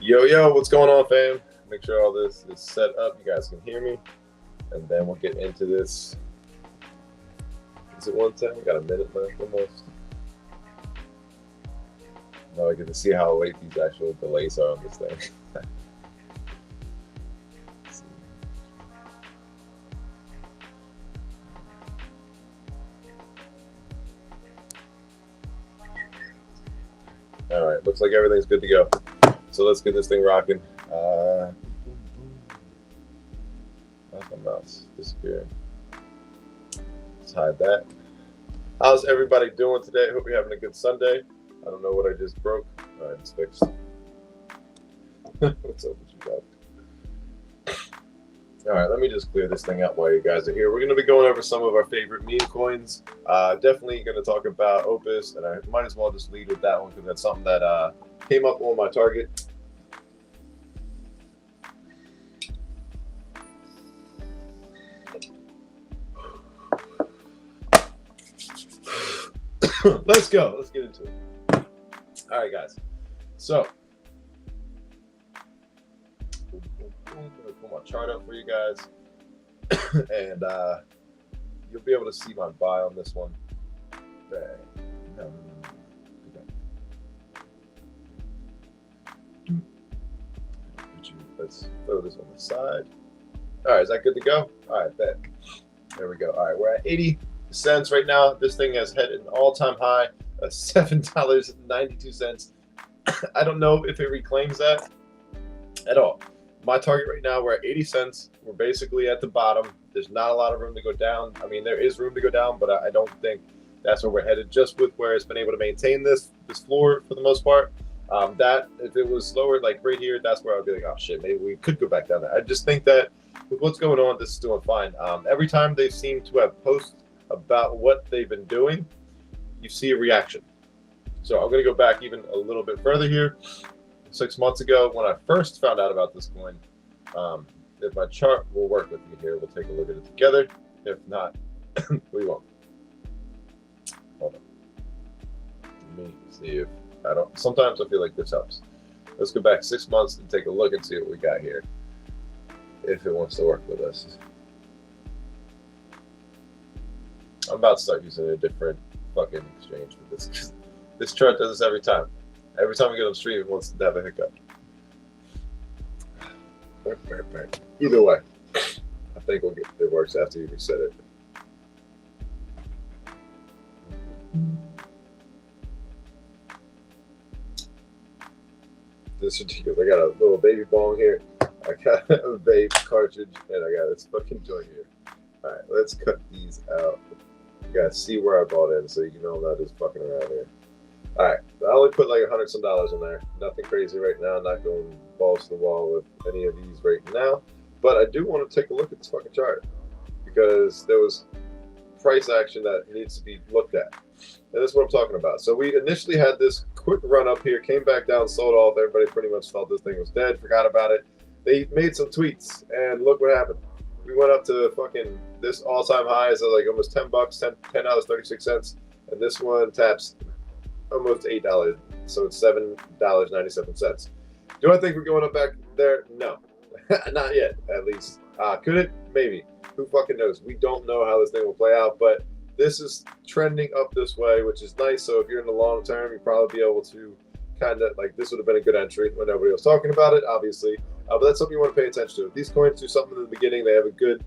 Yo, what's going on, fam? Make sure all this is set up. You guys can hear me. And then we'll get into this. Is it 1:10? We got a minute left almost. Now I get to see how late these actual delays are on this thing. All right, looks like everything's good to go. So let's get this thing rocking. That's my mouse disappearing. Let's hide that. How's everybody doing today? Hope you're having a good Sunday. I don't know what I just broke. All right, it's fixed. What's up with you guys? All right, let me just clear this thing out while you guys are here. We're going to be going over some of our favorite meme coins. Definitely going to talk about Opus, and I might as well just lead with that one because that's something that came up on my target. Let's go. Let's get into it. All right, guys. So, I'm going to pull my chart up for you guys. And you'll be able to see my buy on this one. Let's throw this on the side. All right, is that good to go? All right, bet. There we go. All right, we're at 80 cents right now. This thing has hit an all-time high of $7.92. I don't know if it reclaims that at all. My target right now, we're at 80 cents. We're basically at the bottom. There's not a lot of room to go down. I mean, there is room to go down, but I don't think that's where we're headed. Just with where it's been able to maintain this floor for the most part. That if it was lower, like right here, that's where I'd be like, oh shit, maybe we could go back down there. I just think that with what's going on, this is doing fine. Every time they seem to have posts about what they've been doing, you see a reaction. So I'm going to go back even a little bit further here. 6 months ago, when I first found out about this coin, if my chart will work with me here, we'll take a look at it together. If not, we won't. Hold on. Let me see if I don't. Sometimes I feel like this helps. Let's go back 6 months and take a look and see what we got here. If it wants to work with us. I'm about to start using a different fucking exchange for this. This chart does this every time. Every time we get on stream, it wants to have a hiccup. Either way, I think it works after you reset it. This is ridiculous. I got a little baby bong here. I got a vape cartridge, and I got this fucking joint here. All right, let's cut these out. You guys see where I bought in, so you know I'm not just fucking around here. All right, I only put like $100 some in there. Nothing crazy right now. I'm not going balls to the wall with any of these right now. But I do want to take a look at this fucking chart because there was price action that needs to be looked at. And that's what I'm talking about. So we initially had this quick run up here, came back down, sold off. Everybody pretty much thought this thing was dead, forgot about it. They made some tweets, and look what happened. We went up to fucking this all-time high, so like almost $10, $10.36, and this one taps almost $8, so it's $7.97. Do I think we're going up back there? No, not yet, at least. Could it? Maybe. Who fucking knows? We don't know how this thing will play out, but this is trending up this way, which is nice. So if you're in the long term, you'll probably be able to kind of like, this would have been a good entry when nobody was talking about it, obviously. But that's something you want to pay attention to. If these coins do something in the beginning, they have a good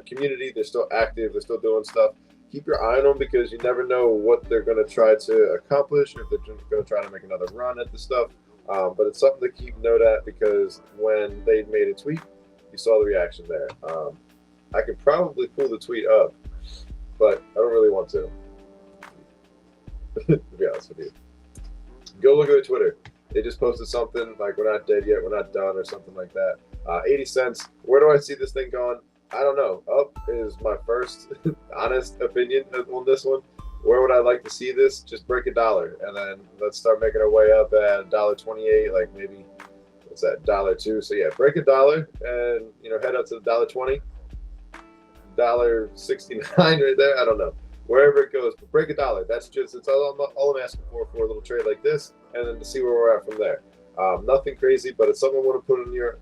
community, they're still active, they're still doing stuff. Keep your eye on them because you never know what they're going to try to accomplish, if they're going to try to make another run at the stuff. But it's something to keep note at because when they made a tweet, you saw the reaction there. I could probably pull the tweet up, but I don't really want to be honest with you. Go look at their Twitter. They just posted something like, we're not dead yet, we're not done, or something like that. 80 cents. Where do I see this thing going? I don't know. Up is my first honest opinion on this one. Where would I like to see this? Just break $1, and then let's start making our way up at $1.28, like maybe, what's that, $1.02. So yeah, break $1 and, you know, head up to $1.20, $1.69 right there. I don't know. Wherever it goes, but break $1. That's just, it's all I'm asking for a little trade like this, and then to see where we're at from there. Nothing crazy, but it's something I want to put on your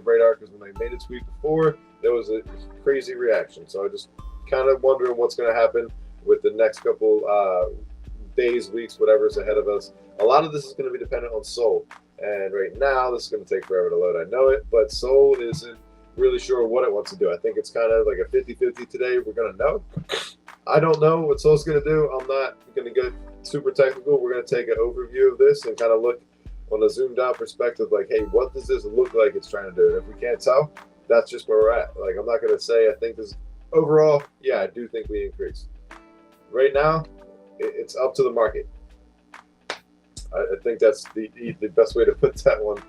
radar because when I made a tweet before, there was a crazy reaction. So I just kind of wondering what's going to happen with the next couple days, weeks, whatever's ahead of us. A lot of this is going to be dependent on Sol. And right now, this is going to take forever to load. I know it, but Sol isn't really sure what it wants to do. I think it's kind of like a 50-50 today. We're going to know. I don't know what Sol's going to do. I'm not going to get super technical. We're going to take an overview of this and kind of look on a zoomed out perspective, like, hey, what does this look like it's trying to do? And if we can't tell, that's just where we're at. Like, I'm not going to say I think this overall, yeah, I do think we increase. Right now, it's up to the market. I think that's the best way to put that one.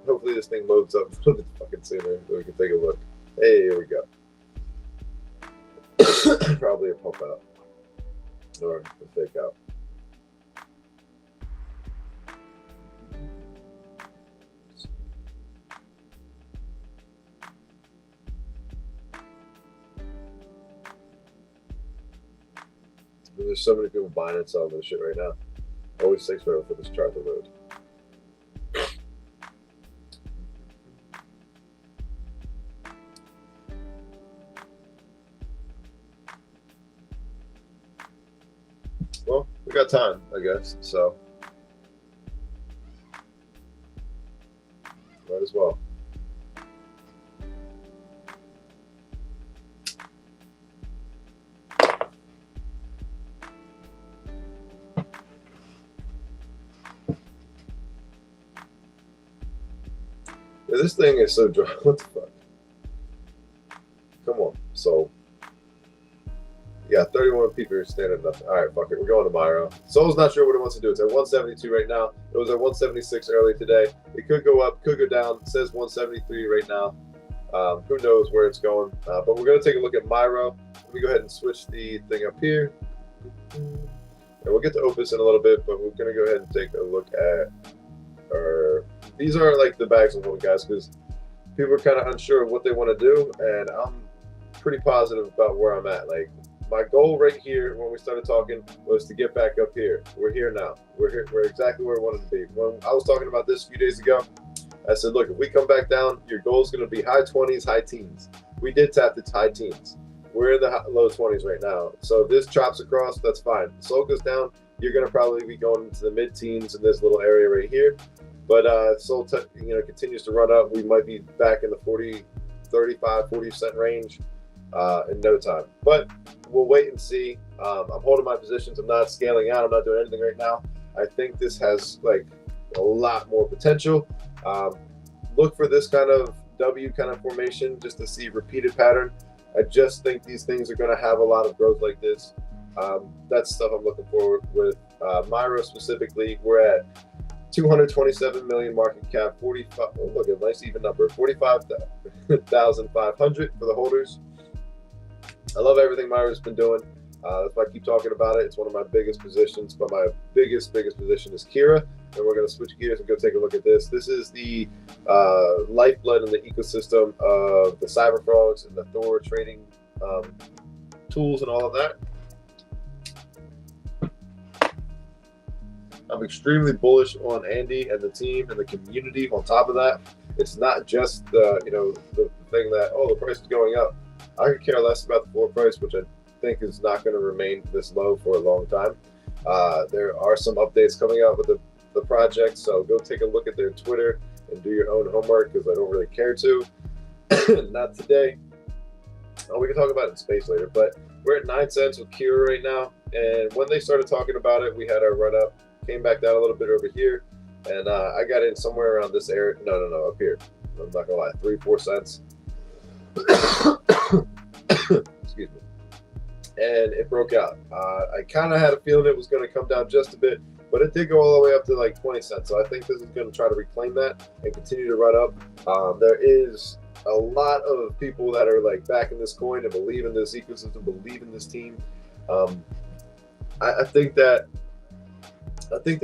Hopefully this thing loads up a little bit fucking sooner so we can take a look. Hey, here we go. Probably a pump out or a fake out. There's so many people buying and selling this shit right now. Always takes forever for this chart to load. Well, we got time, I guess, so might as well. Yeah, this thing is so dry. What the fuck? Come on. So, yeah, 31 people are standing up. All right, fuck it. We're going to Myro. Sol's not sure what it wants to do. It's at 172 right now. It was at 176 earlier today. It could go up, could go down. It says 173 right now. Who knows where it's going? But we're going to take a look at Myro. Let me go ahead and switch the thing up here. And we'll get to Opus in a little bit, but we're going to go ahead and take a look at our... These are like the bags of one, guys, because people are kind of unsure of what they want to do, and I'm pretty positive about where I'm at. Like, my goal right here when we started talking was to get back up here. We're here now. We're here. We're exactly where we wanted to be. When I was talking about this a few days ago, I said, look, if we come back down, your goal is going to be high 20s, high teens. We did tap the high teens. We're in the low 20s right now. So if this chops across, that's fine. Sol goes down, you're going to probably be going into the mid-teens in this little area right here. But Sol continues to run up. We might be back in the 40, 35, 40 cent range in no time. But we'll wait and see. I'm holding my positions. I'm not scaling out. I'm not doing anything right now. I think this has like a lot more potential. Look for this kind of W kind of formation just to see repeated pattern. I just think these things are going to have a lot of growth like this. That's stuff I'm looking forward with. Myro specifically, we're at 227 million market cap, 45. Oh, look, a nice even number, 45,500 for the holders. I love everything Myro's been doing. That's why I keep talking about it. It's one of my biggest positions, but my biggest position is Kira. And we're going to switch gears and go take a look at this. This is the lifeblood in the ecosystem of the Cyber Frogs and the Thor trading tools and all of that. I'm extremely bullish on Andy and the team and the community. On top of that, it's not just the thing that, oh, the price is going up. I could care less about the floor price, which I think is not going to remain this low for a long time. There are some updates coming out with the project, so go take a look at their Twitter and do your own homework because I don't really care to. Not today. Oh, we can talk about it in space later, but we're at 9 cents with Kira right now, and when they started talking about it, we had our run up. Came back down a little bit over here, and I got in somewhere around this area. No, up here. I'm not gonna lie, 3-4 cents. Excuse me. And it broke out. I kind of had a feeling it was going to come down just a bit, but it did go all the way up to like 20 cents. So I think this is going to try to reclaim that and continue to run up. There is a lot of people that are like backing this coin and believe in this ecosystem, believe in this team. I think that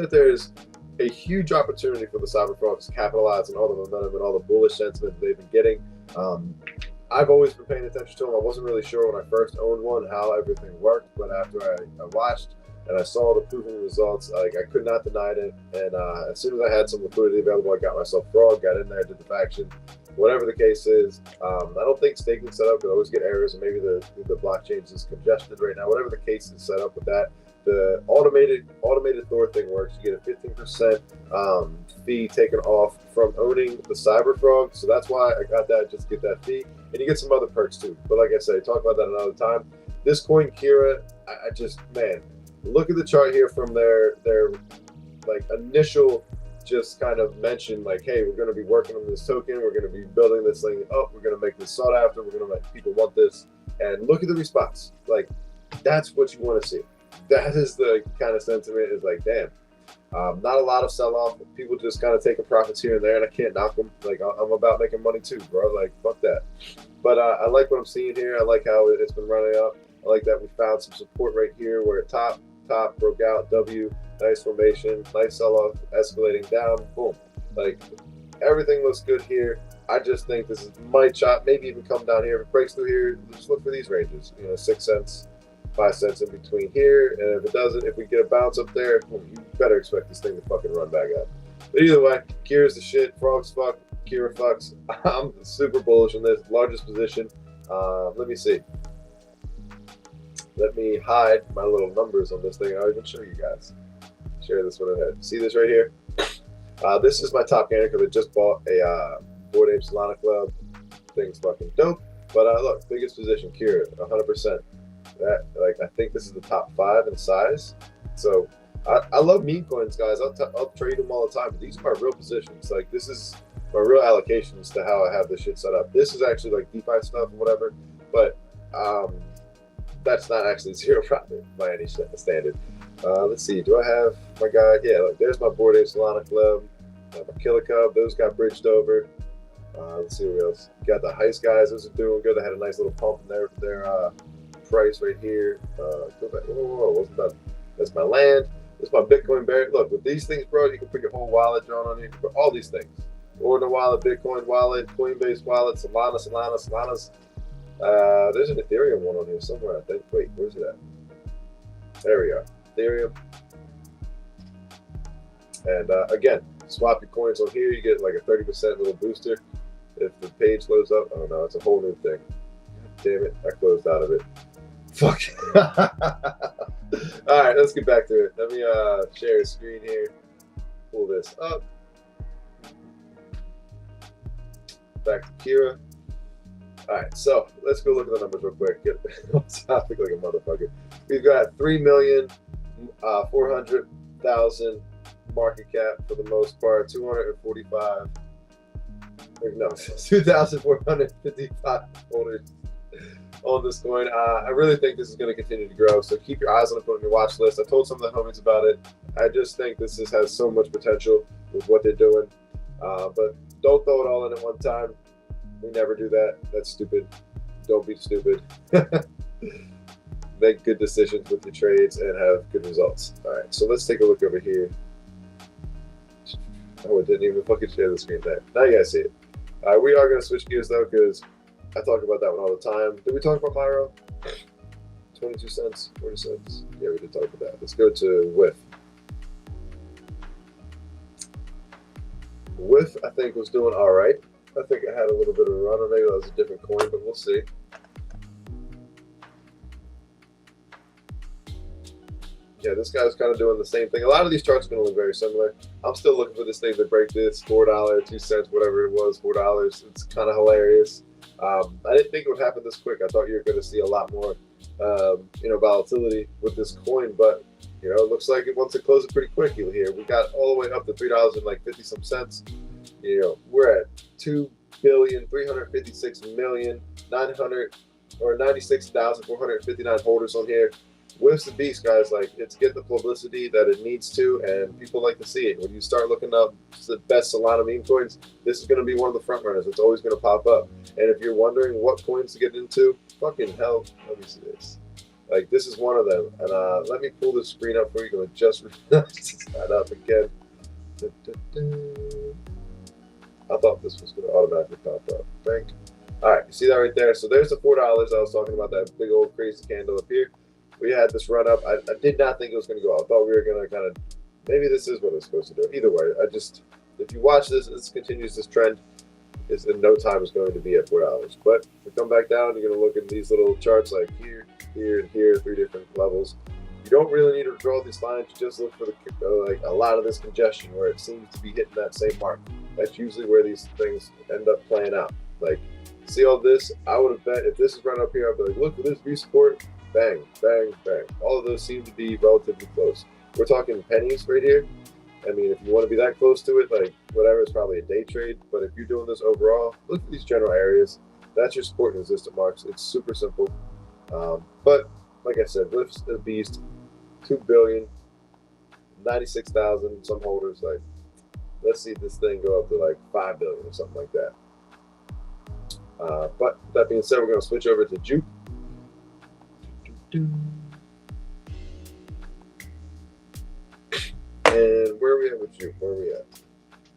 there's a huge opportunity for the Cyber Frogs to capitalize on all the momentum and all the bullish sentiment they've been getting. I've always been paying attention to them. I wasn't really sure when I first owned one how everything worked, but after I watched, and I saw the proven results. Like, I could not deny it. And as soon as I had some liquidity available, I got myself frog, got in there, did the faction. Whatever the case is, I don't think staking setup could always get errors, and maybe the blockchain is congested right now. Whatever the case is set up with that, the automated Thor thing works. You get a 15% fee taken off from owning the Cyber Frog, so that's why I got that. Just get that fee, and you get some other perks too. But like I said, talk about that another time. This coin Kira, I just, man, look at the chart here from their like initial just kind of mention, like, hey, we're going to be working on this token, we're going to be building this thing up, we're going to make this sought after, we're going to let people want this, and look at the response. Like, that's what you want to see. That is the kind of sentiment, is like, damn, not a lot of sell-off, people just kind of taking profits here and there, and I can't knock them. Like, I'm about making money too, bro. Like, fuck that. But I like what I'm seeing here. I like how it's been running up. I like that we found some support right here where it top broke out, W, nice formation, nice sell-off, escalating down, boom. Like, everything looks good here. I just think this might chop, maybe even come down here. If it breaks through here, just look for these ranges, 6 cents, 5 cents in between here. And if it doesn't, if we get a bounce up there, boom, you better expect this thing to fucking run back up. But either way, Kira's the shit, frogs fuck, Kira fucks. I'm super bullish on this, largest position. Let me see. Let me hide my little numbers on this thing. I'll even show you guys. Share this one ahead. See this right here? This is my top gainer because I just bought a Bored Ape Solana Club. Thing's fucking dope. But look, biggest position, Kira, 100%. That, like, I think this is the top 5 in size. So I love meme coins, guys. I'll trade them all the time. But these are my real positions. Like, this is my real allocations to how I have this shit set up. This is actually like DeFi stuff or whatever. But that's not actually zero profit by any standard. Let's see. Do I have my guy? Yeah, look, there's my Bored Ape Solana Club. My Killer Cub. Those got bridged over. Let's see what else. Got the Heist guys. Those are doing good. They had a nice little pump in their price right here. Go back. Whoa, wasn't done. That's my land. That's my Bitcoin Bear. Look, with these things, bro, you can put your whole wallet drawn on here. You can put all these things. Ordinal wallet, Bitcoin wallet, Coinbase wallet, Solana's. There's an Ethereum one on here somewhere, I think. Wait, where's it at? There we go. Ethereum. And again, swap your coins on here. You get like a 30% little booster if the page loads up. Oh no, it's a whole new thing. Damn it, I closed out of it. Fuck. All right, let's get back to it. Let me share a screen here. Pull this up. Back to Kira. All right, so let's go look at the numbers real quick. Get on topic like a motherfucker. We've got 3,400,000 market cap for the most part. 245. No, 2,455 holders on this coin. I really think this is going to continue to grow. So keep your eyes on it, put it on your watch list. I told some of the homies about it. I just think this has so much potential with what they're doing. But don't throw it all in at one time. We never do that. That's stupid. Don't be stupid. Make good decisions with your trades and have good results. All right, so let's take a look over here. Oh, it didn't even fucking share the screen there. Now you guys see it. We are going to switch gears though, because I talk about that one all the time. Did we talk about Myro? 22 cents, 40 cents. Yeah, we did talk about that. Let's go to WIF. WIF, I think, was doing all right. I think it had a little bit of a run, or maybe that was a different coin, but we'll see. Yeah, this guy's kind of doing the same thing. A lot of these charts are going to look very similar. I'm still looking for this thing to break this $4, 2 cents, whatever it was, $4. It's kind of hilarious. I didn't think it would happen this quick. I thought you were going to see a lot more, volatility with this coin, but it looks like it wants to close it pretty quick here. We got all the way up to $3 and like 50 some cents. We're at 2,356,996,459 holders on here. WIF's the beast, guys. Like, it's getting the publicity that it needs to, and people like to see it. When you start looking up the best Solana meme coins, this is going to be one of the front runners. It's always going to pop up. And if you're wondering what coins to get into, fucking hell, let me see this. Like, this is one of them. And let me pull the screen up for you. Going to just that up again. I thought this was going to automatically pop up. All right, you see that right there? So there's the $4 I was talking about, that big old crazy candle up here. we had this run up. I did not think it was going to go up. I thought we were going to kind of, maybe this is what it's supposed to do. Either way, if you watch this continues this trend, is in no time is going to be at $4. But if we come back down, you're going to look at these little charts like here, here, and here, 3 different levels. You don't really need to draw these lines. You just look for the like a lot of this congestion where it seems to be hitting that same mark. That's usually where these things end up playing out. Like, see all this? I would have bet if this is run up here, I'd be like, look for this V support, bang, bang, bang. All of those seem to be relatively close. We're talking pennies right here. I mean, if you want to be that close to it, like whatever, it's probably a day trade. But if you're doing this overall, look at these general areas. That's your support and resistance marks. It's super simple. But like I said, Lyft's a beast. 2 billion, 96,000 some holders. Like, let's see this thing go up to like 5 billion or something like that. But that being said, we're going to switch over to Jupe. And where are we at with Jupe? Where are we at?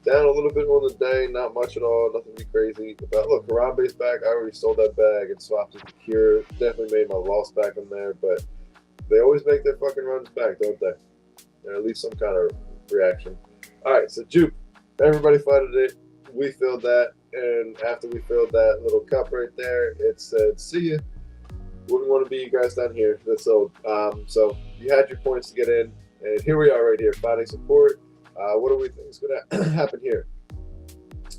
Down a little bit on the day, not much at all, nothing to be crazy. But look, Harambe's back. I already sold that bag and swapped it to Cure. Definitely made my loss back on there, but they always make their fucking runs back, don't they? Or at least some kind of reaction. All right, so Jupe, everybody flooded it. We filled that, and after we filled that little cup right there, it said, "See ya. Wouldn't want to be you guys down here." That's sold. So you had your points to get in, and here we are right here, finding support. What do we think is going to happen here?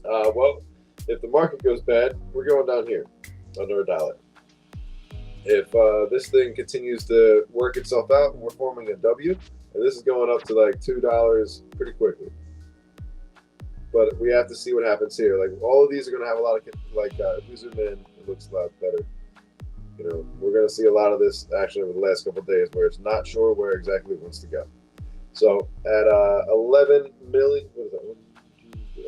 Well, if the market goes bad, we're going down here under $1. If this thing continues to work itself out, we're forming a W, and this is going up to like $2 pretty quickly. But we have to see what happens here. Like, all of these are going to have a lot of, like, if we zoom in, it looks a lot better. You know, we're going to see a lot of this actually over the last couple of days where it's not sure where exactly it wants to go. So at 11 million, what is that?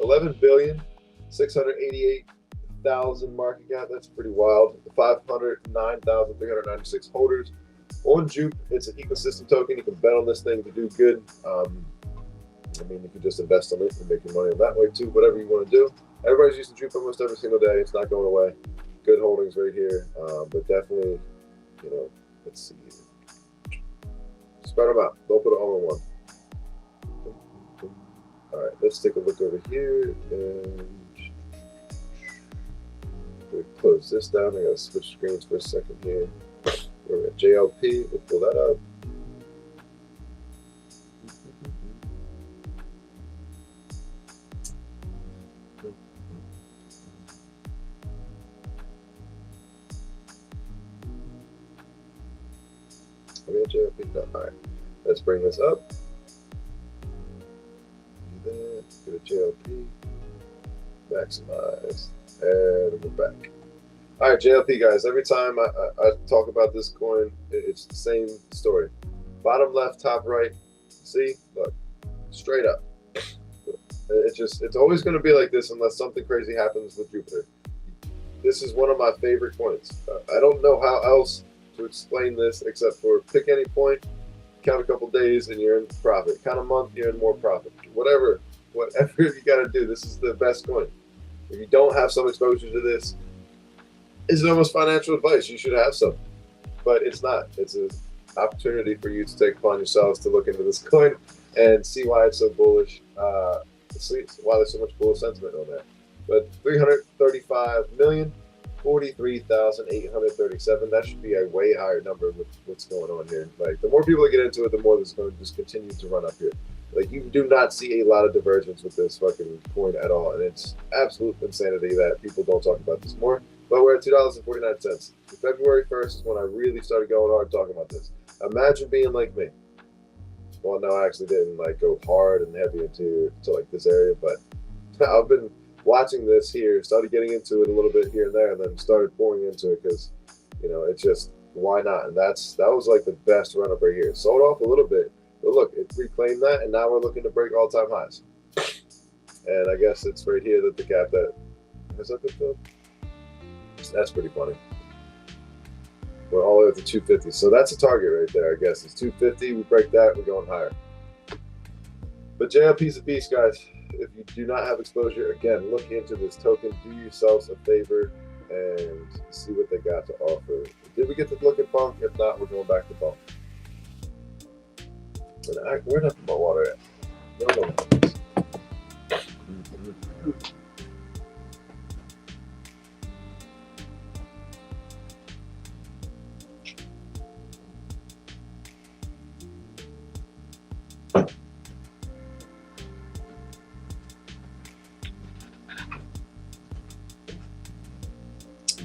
11 billion, 688,000 market cap. That's pretty wild. 509,396 holders. On Jupe, it's an ecosystem token. You can bet on this thing to do good. I mean, you could just invest on it and make your money on that way too, whatever you want to do. Everybody's using Jupe almost every single day. It's not going away. Good holdings right here. But definitely, you know, let's see. Spread them out. Don't put it all in one. All right, let's take a look over here. And we'll close this down. I got to switch screens for a second here. We're at JLP. We'll pull that up. All right, let's bring this up. Do that. Go to JLP. Maximize, and we're back. All right, JLP guys. Every time I talk about this coin, it's the same story. Bottom left, top right. See, look, straight up. It's always going to be like this unless something crazy happens with Jupiter. This is one of my favorite coins. I don't know how else to explain this except for pick any point, count a couple days, and you're in profit. Count a month, you're in more profit. Whatever you got to do, this is the best coin. If you don't have some exposure to this, it's almost financial advice. You should have some, but it's not. It's an opportunity for you to take upon yourselves to look into this coin and see why it's so bullish. See why there's so much bullish sentiment on that. But 335 million. 43,837. That should be a way higher number with what's going on here. Like, the more people that get into it, the more this is going to just continue to run up here. Like, you do not see a lot of divergence with this fucking coin at all, and it's absolute insanity that people don't talk about this more. But we're at $2.49. February 1st is when I really started going hard talking about this. Imagine being like me. Well, no, I actually didn't like go hard and heavy into like this area, but I've been watching this here, started getting into it a little bit here and there, and then started pouring into it because, you know, it's just, why not? And that was like the best run up right here. Sold off a little bit, but look, it reclaimed that, and now we're looking to break all-time highs. And I guess it's right here that the gap that has that been filled. That's pretty funny. We're all the way up to 250, so that's a target right there. I guess it's 250. We break that, we're going higher. But JLP's a beast, guys. If you do not have exposure, again, look into this token. Do yourselves a favor. and see what they got to offer. Did we get to look at Bonk? If not, we're going back to Bonk. Where did I put my water at? No.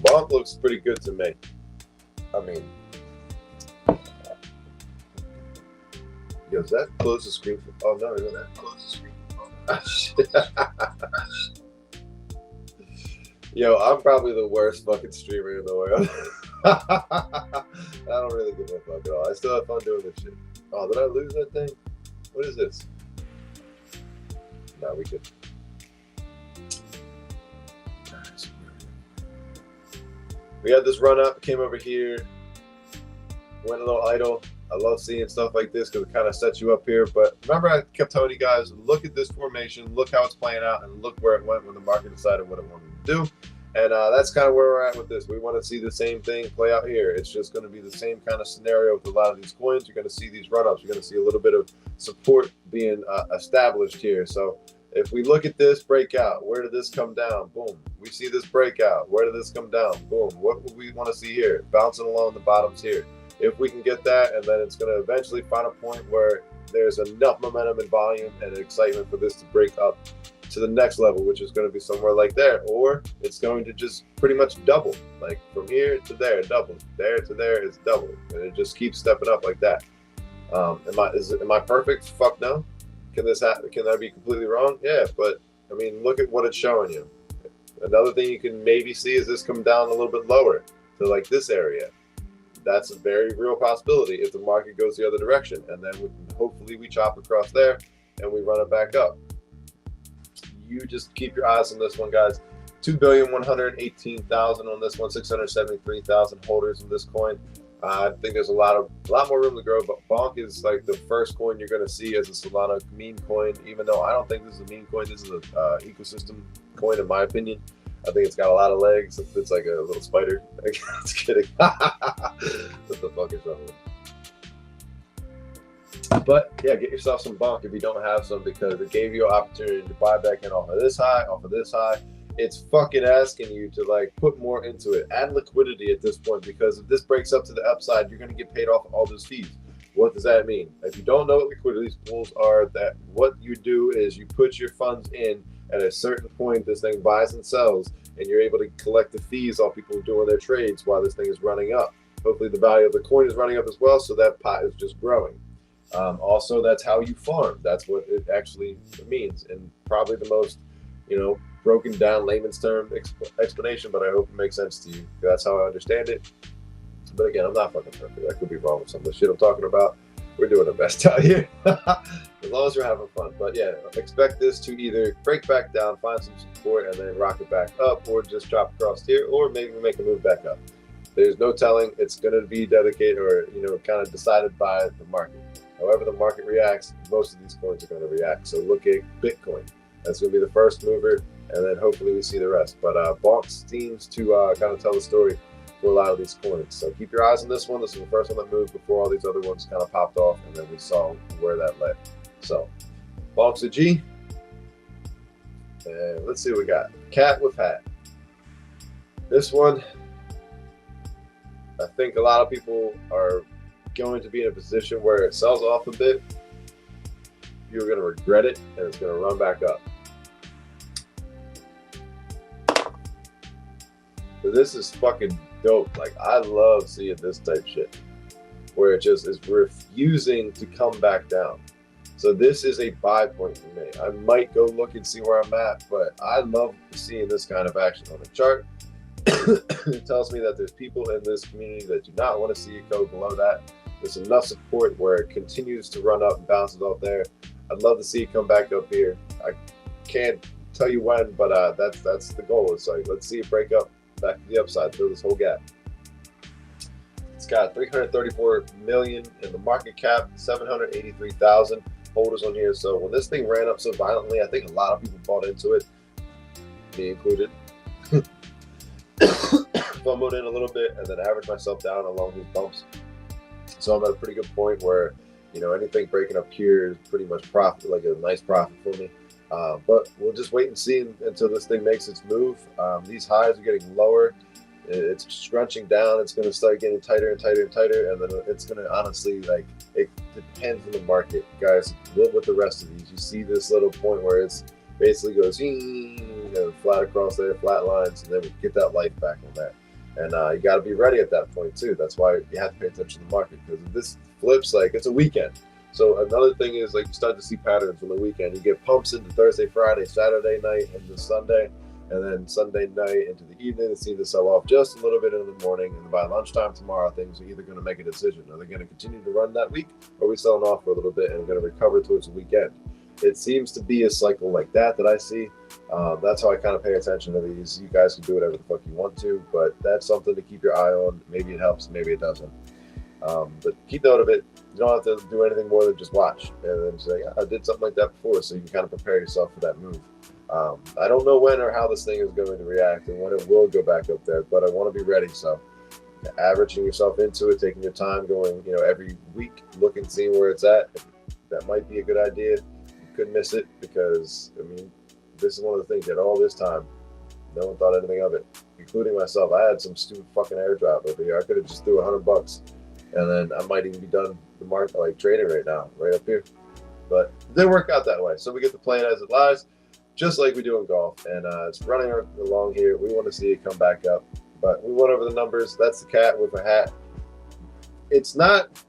Bonk looks pretty good to me. I mean, yo, does that close the screen? Oh no, isn't that close the screen? Oh, shit. Yo, I'm probably the worst fucking streamer in the world. I don't really give a fuck at all. I still have fun doing this shit. Oh, did I lose that thing? What is this? No, we could. We had this run up, came over here, went a little idle. I love seeing stuff like this because it kind of sets you up here. But remember, I kept telling you guys, look at this formation, look how it's playing out, and look where it went when the market decided what it wanted to do. And that's kind of where we're at with this. We want to see the same thing play out here. It's just going to be the same kind of scenario with a lot of these coins. You're going to see these run-ups. You're going to see a little bit of support being established here. So if we look at this breakout, where did this come down? Boom. We see this breakout. Where did this come down? Boom. What would we want to see here? Bouncing along the bottoms here. If we can get that, and then it's going to eventually find a point where there's enough momentum and volume and excitement for this to break up to the next level, which is going to be somewhere like there, or it's going to just pretty much double, like from here to there, double, there to there is double, and it just keeps stepping up like that. Am I perfect? Fuck no. Can this happen? Can I be completely wrong? Yeah, but I mean, look at what it's showing you. Another thing you can maybe see is this come down a little bit lower to like this area. That's a very real possibility if the market goes the other direction, and then hopefully we chop across there and we run it back up. You just keep your eyes on this one, guys. 2,118,000 on this one, 673,000 holders of this coin. I think there's a lot more room to grow, but Bonk is like the first coin you're going to see as a Solana meme coin, even though I don't think this is a meme coin. This is an ecosystem coin, in my opinion. I think it's got a lot of legs. It's like a little spider. Just kidding. What the fuck is wrong with it? But yeah, get yourself some Bonk if you don't have some, because it gave you an opportunity to buy back in off of this high, off of this high. It's fucking asking you to like put more into it, add liquidity at this point, because if this breaks up to the upside, you're going to get paid off all those fees. What does that mean? If you don't know what liquidity pools are, that what you do is you put your funds in at a certain point, this thing buys and sells, and you're able to collect the fees off people doing their trades while this thing is running up. Hopefully the value of the coin is running up as well, so that pot is just growing. Also, that's how you farm. That's what it actually means, and probably the most, broken down layman's term explanation, but I hope it makes sense to you. That's how I understand it. But again, I'm not fucking perfect. I could be wrong with some of the shit I'm talking about. We're doing our best out here, as long as we're having fun. But yeah, expect this to either break back down, find some support, and then rock it back up, or just drop across here, or maybe make a move back up. There's no telling. It's going to be dedicated or kind of decided by the market. However the market reacts, most of these coins are going to react. So look at Bitcoin. That's going to be the first mover, and then hopefully we see the rest. But Bonk seems to kind of tell the story for a lot of these coins. So keep your eyes on this one. This is the first one that moved before all these other ones kind of popped off, and then we saw where that led. So Bonk's a G. And let's see what we got. Cat with hat. This one, I think a lot of people are going to be in a position where it sells off a bit. You're going to regret it, and it's going to run back up. So this is fucking dope. Like, I love seeing this type shit where it just is refusing to come back down. So this is a buy point for me. I might go look and see where I'm at, but I love seeing this kind of action on the chart. It tells me that there's people in this community that do not want to see it go below that. There's enough support where it continues to run up and bounces off there. I'd love to see it come back up here. I can't tell you when, but that's the goal. It's like, let's see it break up back to the upside, fill this whole gap. It's got 334 million in the market cap, 783,000 holders on here. So when this thing ran up so violently, I think a lot of people bought into it, me included. FOMO'd in a little bit, and then average myself down along these bumps. So I'm at a pretty good point where, anything breaking up here is pretty much profit, like a nice profit for me. But we'll just wait and see until this thing makes its move. These highs are getting lower. It's scrunching down. It's going to start getting tighter and tighter and tighter, and then it's going to honestly, like, it depends on the market, guys. Live with the rest of these. You see this little point where it's basically goes flat across there, flat lines, and then we get that life back on that. And you got to be ready at that point too. That's why you have to pay attention to the market, because if this flips, like, it's a weekend. So another thing is, like, you start to see patterns on the weekend. You get pumps into Thursday, Friday, Saturday night into Sunday, and then Sunday night into the evening. It's either sell off just a little bit in the morning, and by lunchtime tomorrow, things are either going to make a decision. Are they going to continue to run that week, or are we selling off for a little bit and going to recover towards the weekend? It seems to be a cycle like that I see. That's how I kind of pay attention to these. You guys can do whatever the fuck you want to, but that's something to keep your eye on. Maybe it helps, maybe it doesn't. But keep note of it. You don't have to do anything more than just watch and then say, I did something like that before, so you can kind of prepare yourself for that move. I don't know when or how this thing is going to react and when it will go back up there, but I want to be ready. So averaging yourself into it, taking your time, going, every week, looking, seeing where it's at, that might be a good idea. You couldn't miss it, because, this is one of the things that all this time, no one thought anything of it, including myself. I had some stupid fucking airdrop over here. I could have just threw $100, and then I might even be done the market, like, trading right now, right up here. But it didn't work out that way. So we get to play it as it lies, just like we do in golf. And it's running along here. We want to see it come back up. But we went over the numbers. That's the cat with a hat. It's not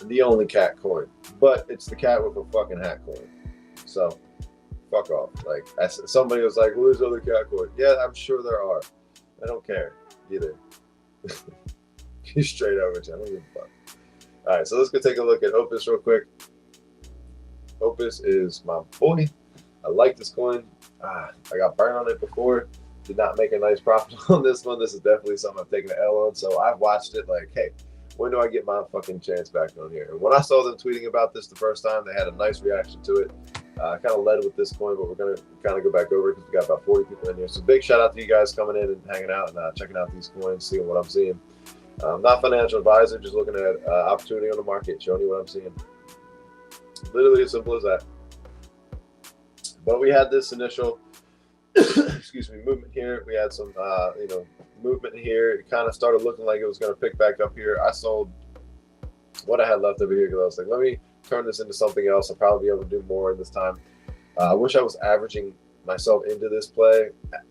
the only cat coin, but it's the cat with a fucking hat coin. So fuck off. Like, somebody was like, well, there's other cat coin. Yeah, I'm sure there are. I don't care either. You straight over, I don't give a fuck. All right, so let's go take a look at Opus real quick. Opus is my boy. I like this coin. I got burned on it before. Did not make a nice profit on this one. This is definitely something I've taken an L on. So I've watched it like, hey, when do I get my fucking chance back on here? And when I saw them tweeting about this the first time, they had a nice reaction to it. I kind of led with this coin, but we're going to kind of go back over it because we got about 40 people in here. So big shout out to you guys coming in and hanging out and checking out these coins, seeing what I'm seeing. Not financial advisor, just looking at opportunity on the market, showing you what I'm seeing. Literally as simple as that. But we had this initial, movement here. We had some, movement here. It kind of started looking like it was going to pick back up here. I sold what I had left over here because I was like, let me turn this into something else. I'll probably be able to do more in this time. I wish I was averaging myself into this play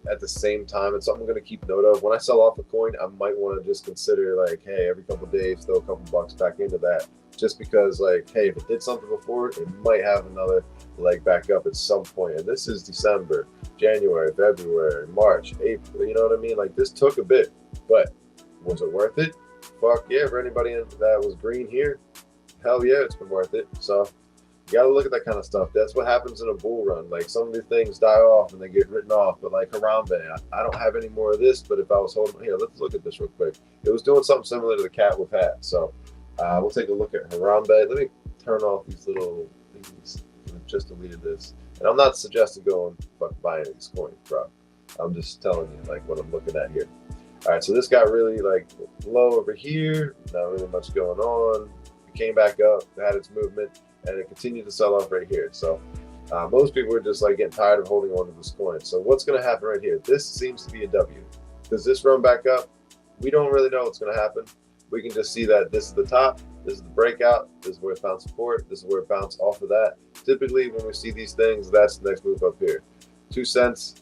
at the same time. It's something I'm going to keep note of. When I sell off a coin, I might want to just consider, like, hey, every couple of days, throw a couple bucks back into that. Just because, like, hey, if it did something before, it might have another leg back up at some point. And this is December, January, February, March, April. You know what I mean? Like, this took a bit, but was it worth it? Fuck yeah. For anybody that was green here, hell yeah, it's been worth it. So you got to look at that kind of stuff. That's what happens in a bull run. Like, some of these things die off and they get written off. But like Harambe, I don't have any more of this. But if I was holding here, let's look at this real quick. It was doing something similar to the cat with hat. So we'll take a look at Harambe. Let me turn off these little things. I just deleted this. And I'm not suggesting going buying these coins, bro. I'm just telling you, like, what I'm looking at here. All right, so this got really, like, low over here. Not really much going on. It came back up, had its movement, and it continued to sell off right here. So most people are just, like, getting tired of holding on to this coin. So what's going to happen right here? This seems to be a W. Does this run back up? We don't really know what's going to happen. We can just see that this is the top, this is the breakout, this is where it found support, this is where it bounced off of that. Typically, when we see these things, that's the next move up here. 2 cents.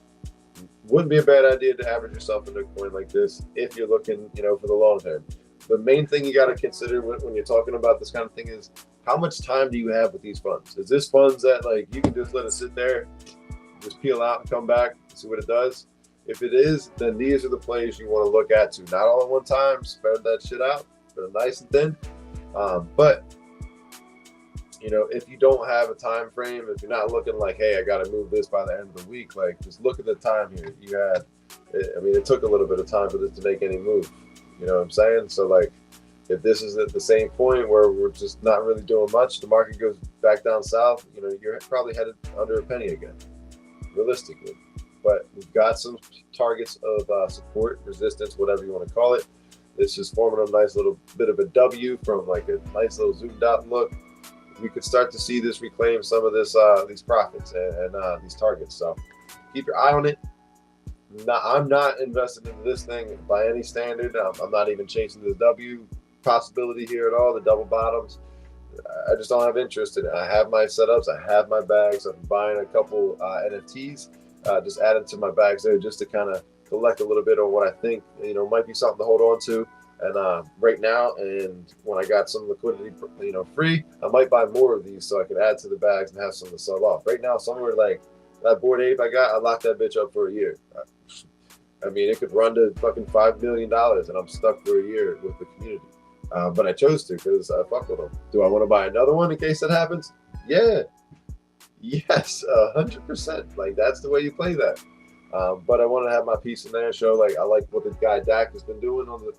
Wouldn't be a bad idea to average yourself into a coin like this if you're looking, for the long term. The main thing you got to consider when you're talking about this kind of thing is, how much time do you have with these funds? Is this funds that, like, you can just let it sit there, just peel out and come back, see what it does? If it is, then these are the plays you want to look at too. Not all at one time, spread that shit out, put it nice and thin. But if you don't have a time frame, if you're not looking like, hey, I got to move this by the end of the week, like, just look at the time here. It took a little bit of time for this to make any move. You know what I'm saying? So, like, if this is at the same point where we're just not really doing much, the market goes back down south, you're probably headed under a penny again, realistically. but we've got some targets of support, resistance, whatever you want to call it. This is forming a nice little bit of a W from like a nice little zoomed out look. We could start to see this reclaim some of this these profits and these targets. So keep your eye on it. I'm not invested in this thing by any standard. I'm not even chasing the W possibility here at all, the double bottoms. I just don't have interest in it. I have my setups. I have my bags. I'm buying a couple NFTs, just added to my bags there just to kind of collect a little bit on what I think, might be something to hold on to. And right now, and when I got some liquidity, free, I might buy more of these so I can add to the bags and have some to sell off. Right now, somewhere like that Bored Ape I locked that bitch up for a year. I mean, it could run to fucking $5 million, and I'm stuck for a year with the community. But I chose to because I fuck with them. Do I want to buy another one in case that happens? Yeah. Yes, 100%. Like, that's the way you play that. But I want to have my piece in there and show, like, I like what the guy Dak has been doing on the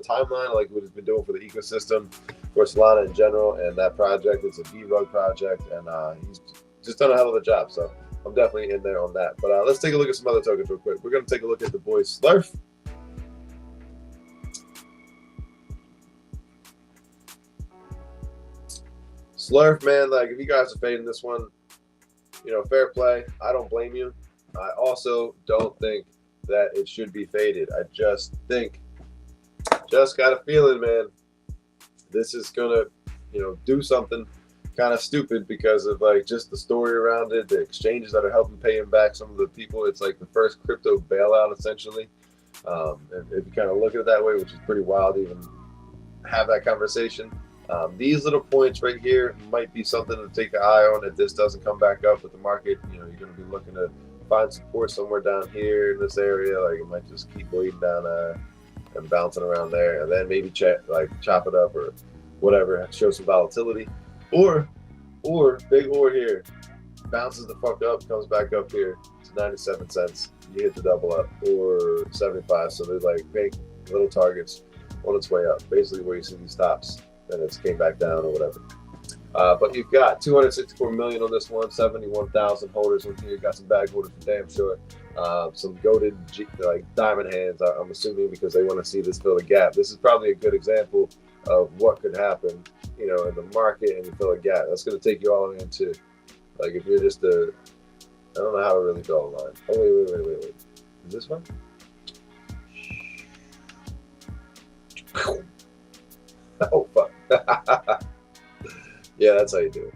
timeline. I like what he's been doing for the ecosystem, for Solana in general, and that project. It's a D-Rug project, and he's just done a hell of a job. So I'm definitely in there on that. But let's take a look at some other tokens real quick. We're going to take a look at the boy Slurf. Slurf, man, like, if you guys are fading this one, fair play. I don't blame you. I also don't think that it should be faded. I just got a feeling, man, this is gonna, do something kind of stupid because of like just the story around it, the exchanges that are helping pay him back some of the people. It's like the first crypto bailout, essentially. And if you kind of look at it that way, which is pretty wild to even have that conversation. These little points right here might be something to take an eye on if this doesn't come back up with the market. You're going to be looking to find support somewhere down here in this area. Like, it might just keep bleeding down and bouncing around there, and then maybe chop it up or whatever, show some volatility, or big or here bounces the fuck up, comes back up here to 97 cents. You hit the double up, or 75. So they're like big little targets on its way up, basically where you see these stops, and it's came back down or whatever. But you've got 264 million on this one, 71,000 holders on here. You got some bag holders for damn sure. Some goated like diamond hands, I'm assuming, because they want to see this fill a gap. This is probably a good example of what could happen, in the market, and you fill a gap. That's going to take you all into, like, if you're just I don't know how to really draw a line. Oh, wait. Is this one? Oh, fuck. Yeah, that's how you do it.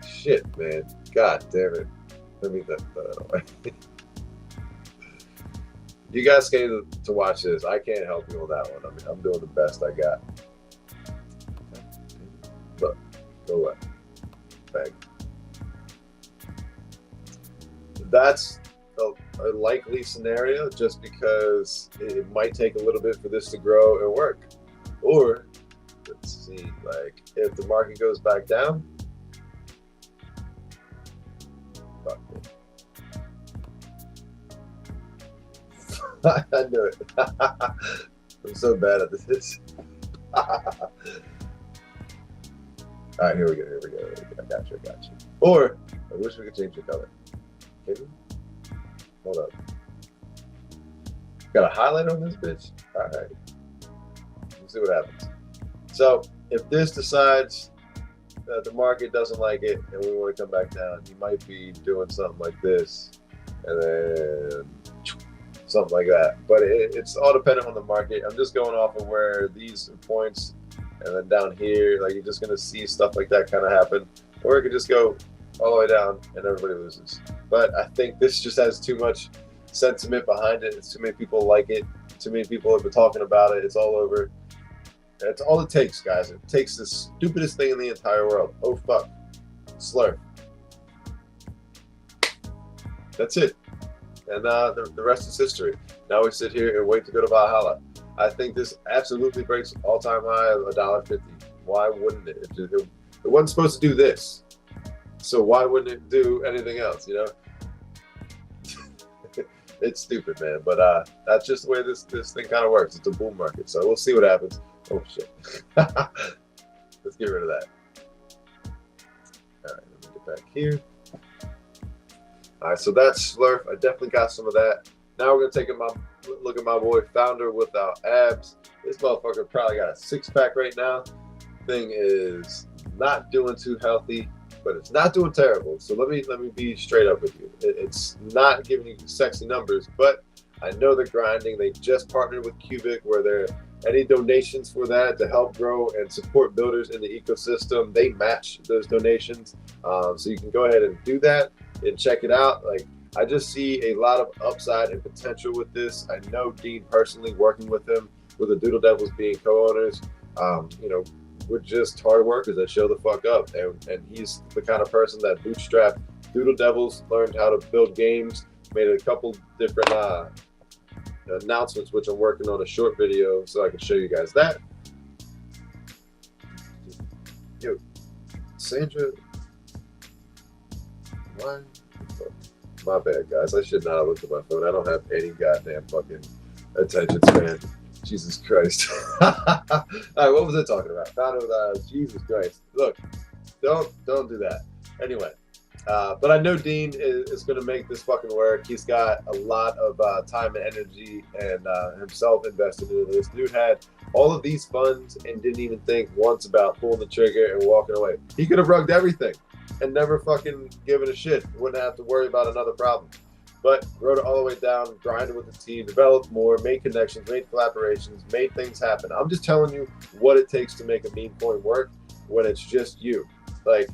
Shit, man. God damn it. Let me put that away. You guys came to watch this. I can't help you on that one. I mean, I'm doing the best I got. Look, go away. Bang. That's a likely scenario just because it might take a little bit for this to grow and work. Or, let's see, like, if the market goes back down, fuck me. I knew it. I'm so bad at this. All right, here we go. I got you. Or, I wish we could change the color. Can we? Hold up. Got a highlight on this bitch? All right. Let's see what happens. So, if this decides that the market doesn't like it and we want to come back down, you might be doing something like this and then something like that. But it's all dependent on the market. I'm just going off of where these are points, and then down here, like, you're just going to see stuff like that kind of happen. Or it could just go all the way down and everybody loses. But I think this just has too much sentiment behind it. It's too many people like it. Too many people have been talking about it. It's all over. That's all it takes, guys. It takes the stupidest thing in the entire world. Oh, fuck. Slurp. That's it. And the rest is history. Now we sit here and wait to go to Valhalla. I think this absolutely breaks all-time high of $1.50. Why wouldn't it? It wasn't supposed to do this. So why wouldn't it do anything else, It's stupid, man. But that's just the way this thing kind of works. It's a bull market. So we'll see what happens. Oh, shit. Let's get rid of that. All right, let me get back here. All right, so that's Slurf. I definitely got some of that. Now we're gonna take a look at my boy Founder Without Abs. This motherfucker probably got a six-pack right now. Thing is not doing too healthy, but it's not doing terrible. So let me be straight up with you. It's not giving you sexy numbers, but I know they're grinding. They just partnered with Cubic, where they're any donations for that to help grow and support builders in the ecosystem, they match those donations. So you can go ahead and do that and check it out. Like, I just see a lot of upside and potential with this. I know Dean personally, working with him, with the Doodle Devils being co-owners. You know, we're just hard workers that show the fuck up, and he's the kind of person that bootstrapped Doodle Devils, learned how to build games, made a couple different announcements, which I'm working on a short video so I can show you guys that. Yo, Sandra, why? My bad, guys. I should not have looked at my phone. I don't have any goddamn fucking attention span. Jesus Christ. All right, what was I talking about? Found it. Jesus Christ. Look, don't do that. Anyway, but I know Dean is going to make this fucking work. He's got a lot of time and energy and himself invested into this. Dude had all of these funds and didn't even think once about pulling the trigger and walking away. He could have rugged everything and never fucking given a shit. Wouldn't have to worry about another problem. But wrote it all the way down, grinded with the team, developed more, made connections, made collaborations, made things happen. I'm just telling you what it takes to make a meme coin work when it's just you. Like,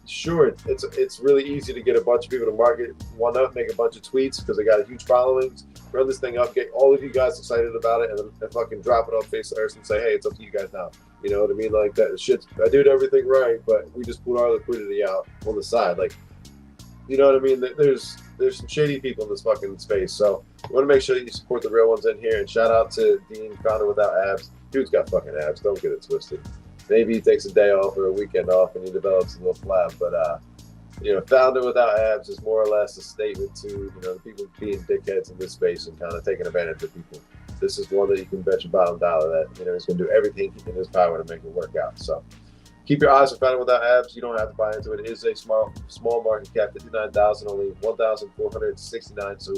sure, it's really easy to get a bunch of people to market one up, make a bunch of tweets because they got a huge followings, run this thing up, get all of you guys excited about it, and then fucking drop it on face of earth and say, hey, it's up to you guys now. You know what I mean? Like, that shit's, I did everything right, but we just put our liquidity out on the side. Like, you know what I mean? There's some shady people in this fucking space. So we want to make sure that you support the real ones in here. And shout out to Dean, Founder Without Abs. Dude's got fucking abs. Don't get it twisted. Maybe he takes a day off or a weekend off and he develops a little flab. But, you know, Founder Without Abs is more or less a statement to, you know, the people being dickheads in this space and kind of taking advantage of people. This is one that you can bet your bottom dollar that, you know, he's going to do everything in his power to make it work out. So keep your eyes on Founder Without Abs. You don't have to buy into it. It is a small market cap, 59,000, only 1,469. So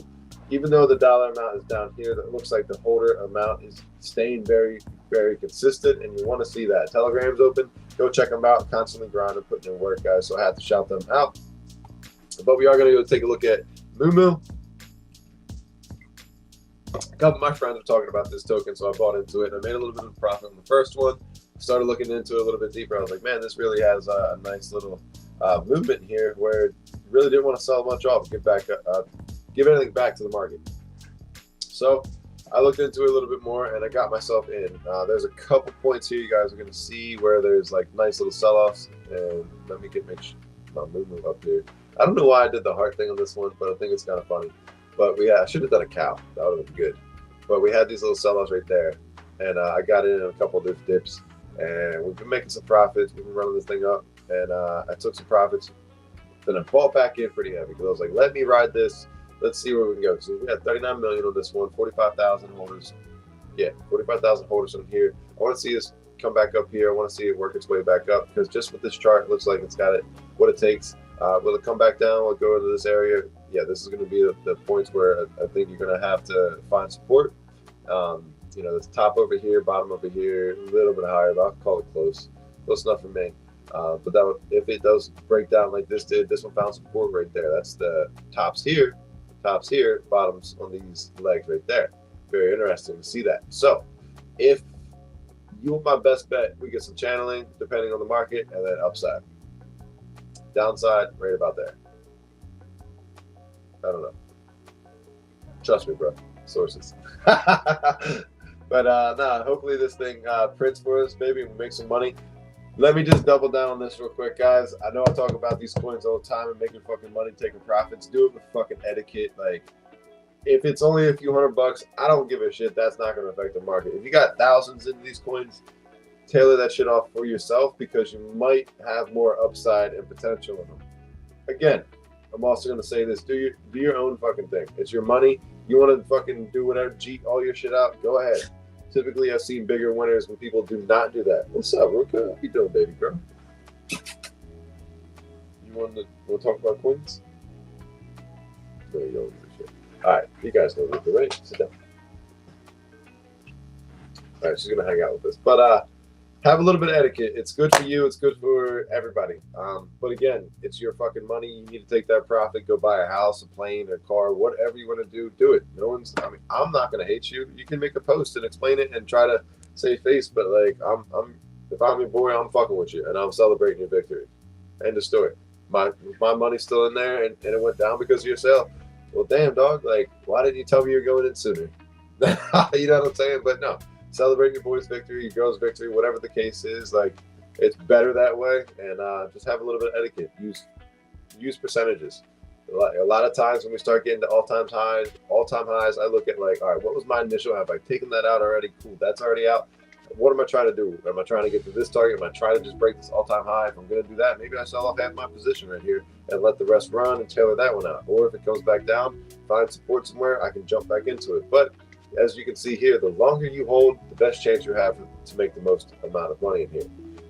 even though the dollar amount is down here, it looks like the holder amount is staying very, very consistent, and you want to see that. Telegram's open. Go check them out. Constantly grinding, putting in work, guys. So I have to shout them out. But we are going to go take a look at Moo. A couple of my friends were talking about this token, so I bought into it. And I made a little bit of profit on the first one. Started looking into it a little bit deeper. I was like, man, this really has a nice little movement here where it really didn't want to sell much off, give anything back to the market. So I looked into it a little bit more and I got myself in. There's a couple points here you guys are going to see where there's like nice little sell-offs. And let me get my movement up here. I don't know why I did the heart thing on this one, but I think it's kind of funny. But I should have done a cow. That would have been good. But we had these little sell-offs right there. And I got in a couple of those dips. And we've been making some profits. We've been running this thing up. And I took some profits. Then I bought back in pretty heavy because I was like, let me ride this. Let's see where we can go. So we had 39 million on this one, 45,000 holders. Yeah, 45,000 holders on here. I want to see this come back up here. I want to see it work its way back up because just with this chart, it looks like it's got what it takes. Will it come back down? Will it go into this area? Yeah, this is going to be the points where I think you're going to have to find support. You know, this top over here, bottom over here, a little bit higher, but I'll call it close enough for me. But that would, if it does break down like this did, this one found support right there. That's the tops here, bottoms on these legs right there. Very interesting to see that. So if you want my best bet, we get some channeling depending on the market, and then upside. Downside, right about there. I don't know. Trust me, bro. Sources. But nah, hopefully this thing prints for us, baby, and we'll make some money. Let me just double down on this real quick, guys. I know I talk about these coins all the time and making fucking money, taking profits. Do it with fucking etiquette. Like, if it's only a few $100, I don't give a shit. That's not going to affect the market. If you got thousands in these coins, tailor that shit off for yourself because you might have more upside and potential in them. Again, I'm also going to say this. Do your own fucking thing. It's your money. You want to fucking do whatever, cheat all your shit out, go ahead. Typically, I've seen bigger winners when people do not do that. What's up, Ruka? How you doing, baby girl? You want to talk about coins? No, you don't give a shit. All right, you guys know Luca, right? Sit down. All right, she's gonna hang out with us, but have a little bit of etiquette. It's good for you. It's good for everybody. But again, it's your fucking money. You need to take that profit. Go buy a house, a plane, a car, whatever you want to do. Do it. No one's. I mean, I'm not gonna hate you. You can make a post and explain it and try to save face. But like, if I'm your boy, I'm fucking with you and I'm celebrating your victory. End of story. My money's still in there and it went down because of your sale. Well, damn, dog. Like, why didn't you tell me you were going in sooner? You know what I'm saying? But no. Celebrate your boy's victory, your girl's victory, whatever the case is. Like, it's better that way, and just have a little bit of etiquette. Use percentages. A lot of times when we start getting to all-time highs, I look at like, all right, what was my initial? Have I taken that out already? Cool, that's already out. What am I trying to do? Am I trying to get to this target? Am I trying to just break this all-time high? If I'm going to do that, maybe I sell off half my position right here and let the rest run and tailor that one out. Or if it comes back down, find support somewhere, I can jump back into it. But as you can see here, the longer you hold, the best chance you have to make the most amount of money in here.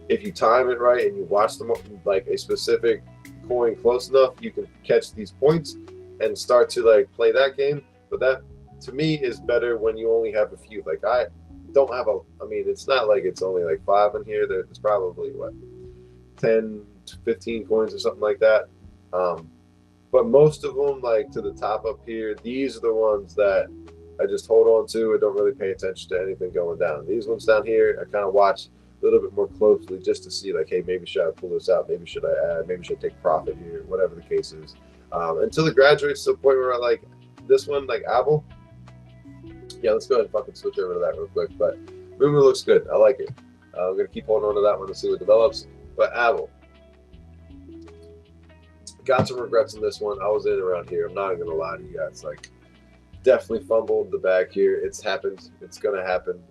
If you time it right and you watch them like a specific coin close enough, you can catch these points and start to like play that game. But that to me is better when you only have a few. Like I don't have I mean, it's not like it's only like 5 in here. There's probably what 10 to 15 coins or something like that. But most of them, like to the top up here, these are the ones that I just hold on to and don't really pay attention to anything going down. These ones down here, I kind of watch a little bit more closely just to see like, hey, maybe should I pull this out? Maybe should I add? Maybe should I take profit here? Whatever the case is. Until it graduates to the point where I like this one, like Apple. Yeah, let's go ahead and fucking switch over to that real quick. But movement looks good. I like it. I'm going to keep holding on to that one to see what develops. But Apple. Got some regrets in this one. I was in around here. I'm not going to lie to you guys. Like, definitely fumbled the bag here. It's happened. It's gonna happen.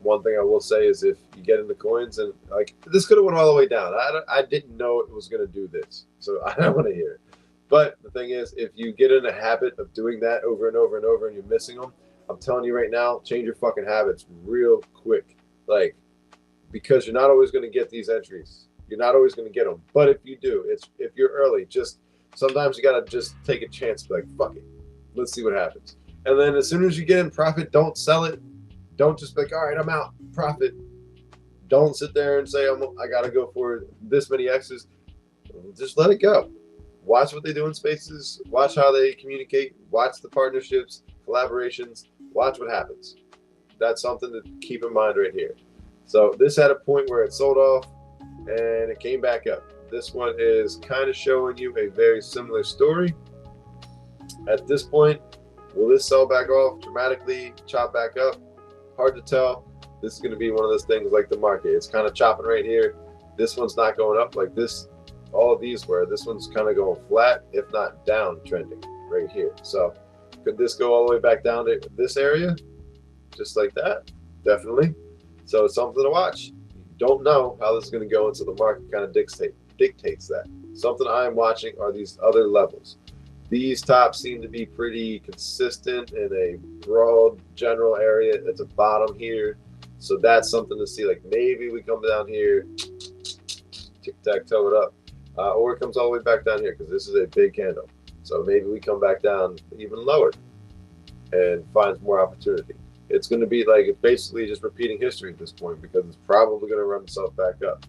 One thing I will say is if you get into coins and like this could have went all the way down. I didn't know it was gonna do this, so I don't want to hear it. But the thing is, if you get in a habit of doing that over and over and over, and you're missing them, I'm telling you right now, change your fucking habits real quick. Like, because you're not always gonna get these entries. You're not always gonna get them. But if you do, if you're early, just sometimes you gotta just take a chance. Like, fuck it, let's see what happens. And then as soon as you get in profit, don't sell it. Don't just be like, all right, I'm out, profit. Don't sit there and say, I got to go for this many X's. Just let it go. Watch what they do in spaces. Watch how they communicate. Watch the partnerships, collaborations. Watch what happens. That's something to keep in mind right here. So this had a point where it sold off and it came back up. This one is kind of showing you a very similar story. At this point, will this sell back off dramatically, chop back up? Hard to tell. This is going to be one of those things like the market. It's kind of chopping right here. This one's not going up like this. All of these were. This one's kind of going flat, if not down trending right here. So could this go all the way back down to this area? Just like that? Definitely. So it's something to watch. You don't know how this is going to go until the market kind of dictates that. Something I'm watching are these other levels. These tops seem to be pretty consistent in a broad general area at the bottom here. So that's something to see. Like maybe we come down here, tic-tac-toe it up, or it comes all the way back down here because this is a big candle. So maybe we come back down even lower and find more opportunity. It's going to be like it's basically just repeating history at this point because it's probably going to run itself back up.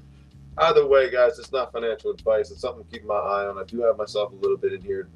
Either way, guys, it's not financial advice. It's something to keep my eye on. I do have myself a little bit in here.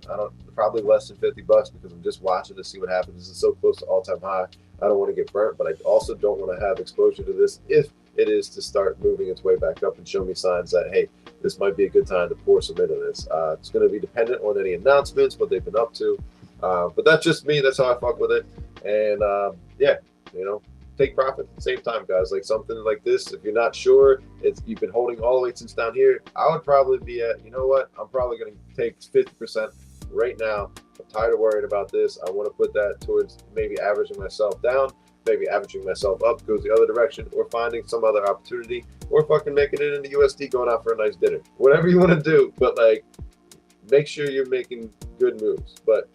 Probably less than $50 because I'm just watching to see what happens. This is so close to all-time high. I don't want to get burnt, but I also don't want to have exposure to this if it is to start moving its way back up and show me signs that, hey, this might be a good time to pour some into this. It's going to be dependent on any announcements, what they've been up to. But that's just me. That's how I fuck with it. And, yeah, you know. Take profit at the same time, guys. Like something like this, if you're not sure, you've been holding all the way since down here, I would probably be at, you know what, I'm probably going to take 50% right now. I'm tired of worrying about this. I want to put that towards maybe averaging myself down, maybe averaging myself up, goes the other direction, or finding some other opportunity, or fucking making it into USD, going out for a nice dinner. Whatever you want to do, but like, make sure you're making good moves. But,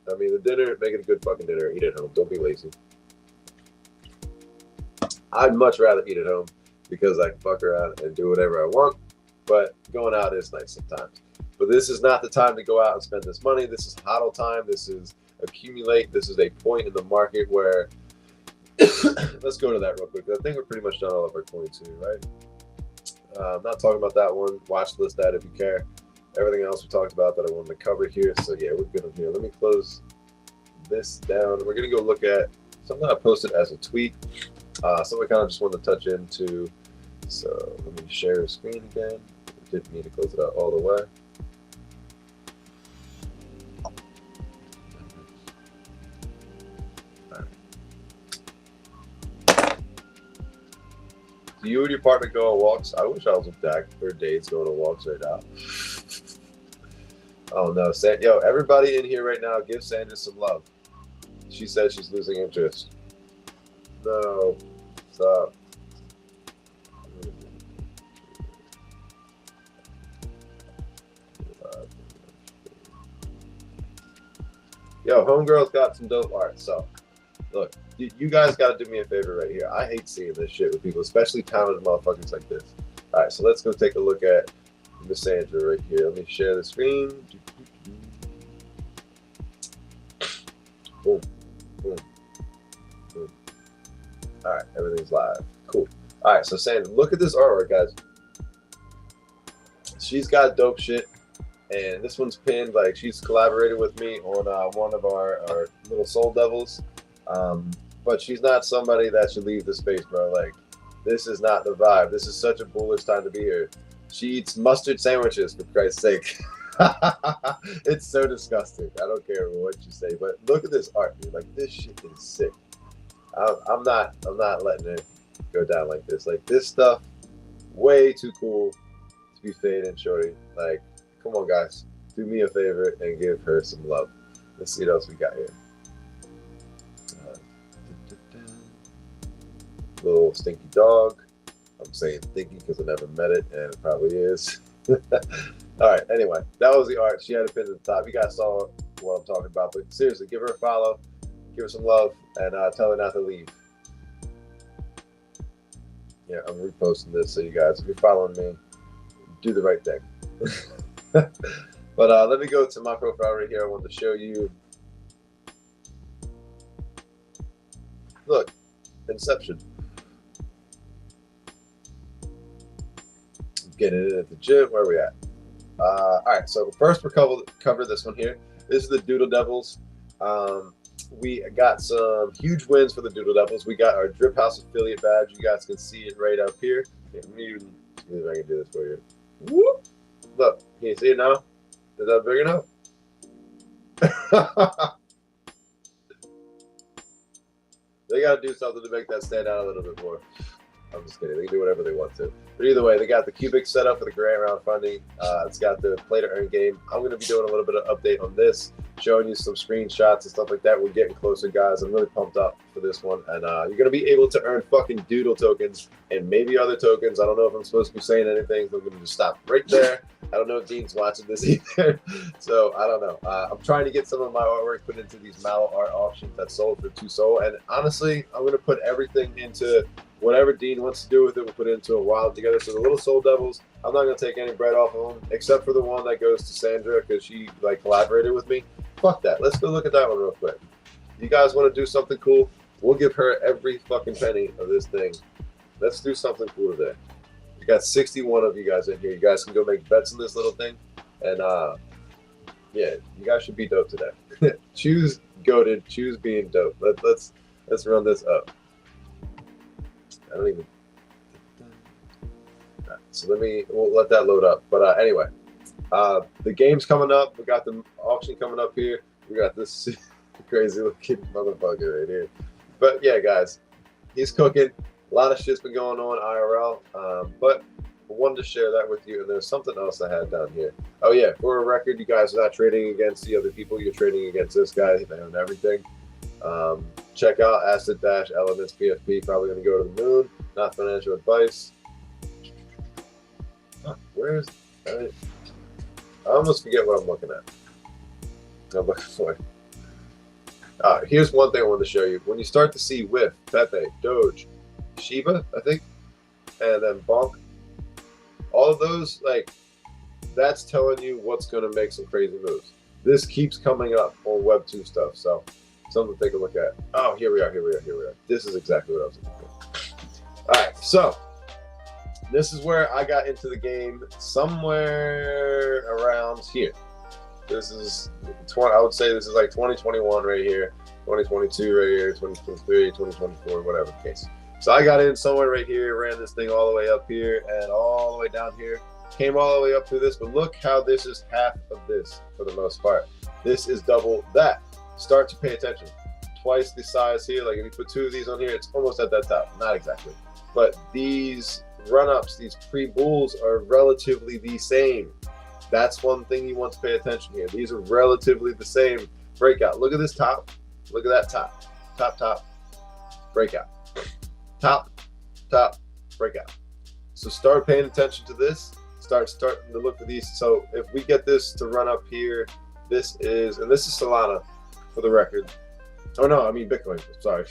I mean, the dinner, make it a good fucking dinner. Eat at home. Don't be lazy. I'd much rather eat at home because I can fuck around and do whatever I want, but going out is nice sometimes. But this is not the time to go out and spend this money. This is HODL time. This is accumulate. This is a point in the market where let's go to that real quick. I think we're pretty much done all of our coins here, right? I'm not talking about that one. Watch list that if you care. Everything else we talked about that I wanted to cover here. So yeah, we're good on here. Let me close this down. We're gonna go look at something I posted as a tweet. Something I kind of just wanted to touch into. So let me share the screen again. I didn't mean to close it out all the way. Do you and your partner go on walks? I wish I was with Dak for dates going on walks right now. Oh no, yo, everybody in here right now, give Sandra some love. She says she's losing interest. No, stop. Yo, homegirl's got some dope art. So, look, you guys got to do me a favor right here. I hate seeing this shit with people, especially talented motherfuckers like this. All right, so let's go take a look at Miss Sandra right here. Let me share the screen. Boom, boom, boom. All right, everything's live. Cool. All right, so Sandra, look at this artwork, guys. She's got dope shit. And this one's pinned, like she's collaborated with me on one of our little Soul Devils. But she's not somebody that should leave the space, bro. Like, this is not the vibe. This is such a bullish time to be here. She eats mustard sandwiches, for Christ's sake. It's so disgusting. I don't care what you say, but look at this art, dude. Like, this shit is sick. I'm not letting it go down like this. Like, this stuff, way too cool to be fading, shorty. Like, come on, guys. Do me a favor and give her some love. Let's see what else we got here. Little stinky dog. I'm saying stinky because I never met it, and it probably is. All right, anyway, that was the art. She had a pin at the top. You guys saw what I'm talking about, but seriously, give her a follow, give her some love, and tell her not to leave. Yeah, I'm reposting this, so you guys, if you're following me, do the right thing. But let me go to my profile right here. I wanted to show you. Look, Inception. Getting it at the gym. Where are we at? All right, so first we're cover this one here. This is the Doodle Devils. We got some huge wins for the Doodle Devils. We got our Drip House affiliate badge. You guys can see it right up here. Let me even see if I can do this for you. Whoop. Look, can you see it now? Is that big enough? They got to do something to make that stand out a little bit more. I'm just kidding. They can do whatever they want to. But either way, they got the Cubic set up for the grant round funding. It's got the play to earn game. I'm going to be doing a little bit of update on this, showing you some screenshots and stuff like that. We're getting closer, guys. I'm really pumped up for this one. And you're going to be able to earn fucking Doodle tokens and maybe other tokens. I don't know if I'm supposed to be saying anything. So I'm going to just stop right there. I don't know if Dean's watching this either. So I don't know. I'm trying to get some of my artwork put into these Mallow art auctions that sold for 2 Soul. And honestly, I'm going to put everything into whatever Dean wants to do with it. We'll put it into a wild together. So the little Soul Devils, I'm not going to take any bread off of them, except for the one that goes to Sandra because she like collaborated with me. Fuck that. Let's go look at that one real quick. You guys want to do something cool? We'll give her every fucking penny of this thing. Let's do something cool today. We got 61 of you guys in here. You guys can go make bets on this little thing. And yeah, you guys should be dope today. Choose goated, choose being dope. Let's run this up. I don't even. Right, so we'll let that load up. But anyway, the game's coming up. We got the auction coming up here. We got this crazy looking motherfucker right here. But yeah, guys, he's cooking. A lot of shit's been going on IRL. But I wanted to share that with you. And there's something else I had down here. Oh yeah, for a record, you guys are not trading against the other people. You're trading against this guy. They own everything. Check out Acid Dash Elements PFP. Probably going to go to the moon. Not financial advice. Where's I almost forget what I'm looking at. I'm looking for. Here's one thing I wanted to show you. When you start to see Whiff, Pepe, Doge, Shiba, I think, and then Bonk, all of those, like, that's telling you what's going to make some crazy moves. This keeps coming up on Web 2 stuff, so something to take a look at. Oh, here we are. This is exactly what I was looking for. All right, so this is where I got into the game somewhere around here. This is 20. I would say this is like 2021 right here, 2022 right here, 2023, 2024, whatever the case. So I got in somewhere right here, ran this thing all the way up here and all the way down here, came all the way up through this, but look how this is half of this for the most part. This is double that. Start to pay attention. Twice the size here. Like if you put two of these on here, it's almost at that top. Not exactly. But these run-ups, these pre-bulls are relatively the same. That's one thing you want to pay attention here. These are relatively the same breakout. Look at this top. Look at that top. Top, breakout. Top, breakout. So start paying attention to this. Starting to look for these. So if we get this to run up here, this is Solana for the record. Oh no, I mean Bitcoin, sorry.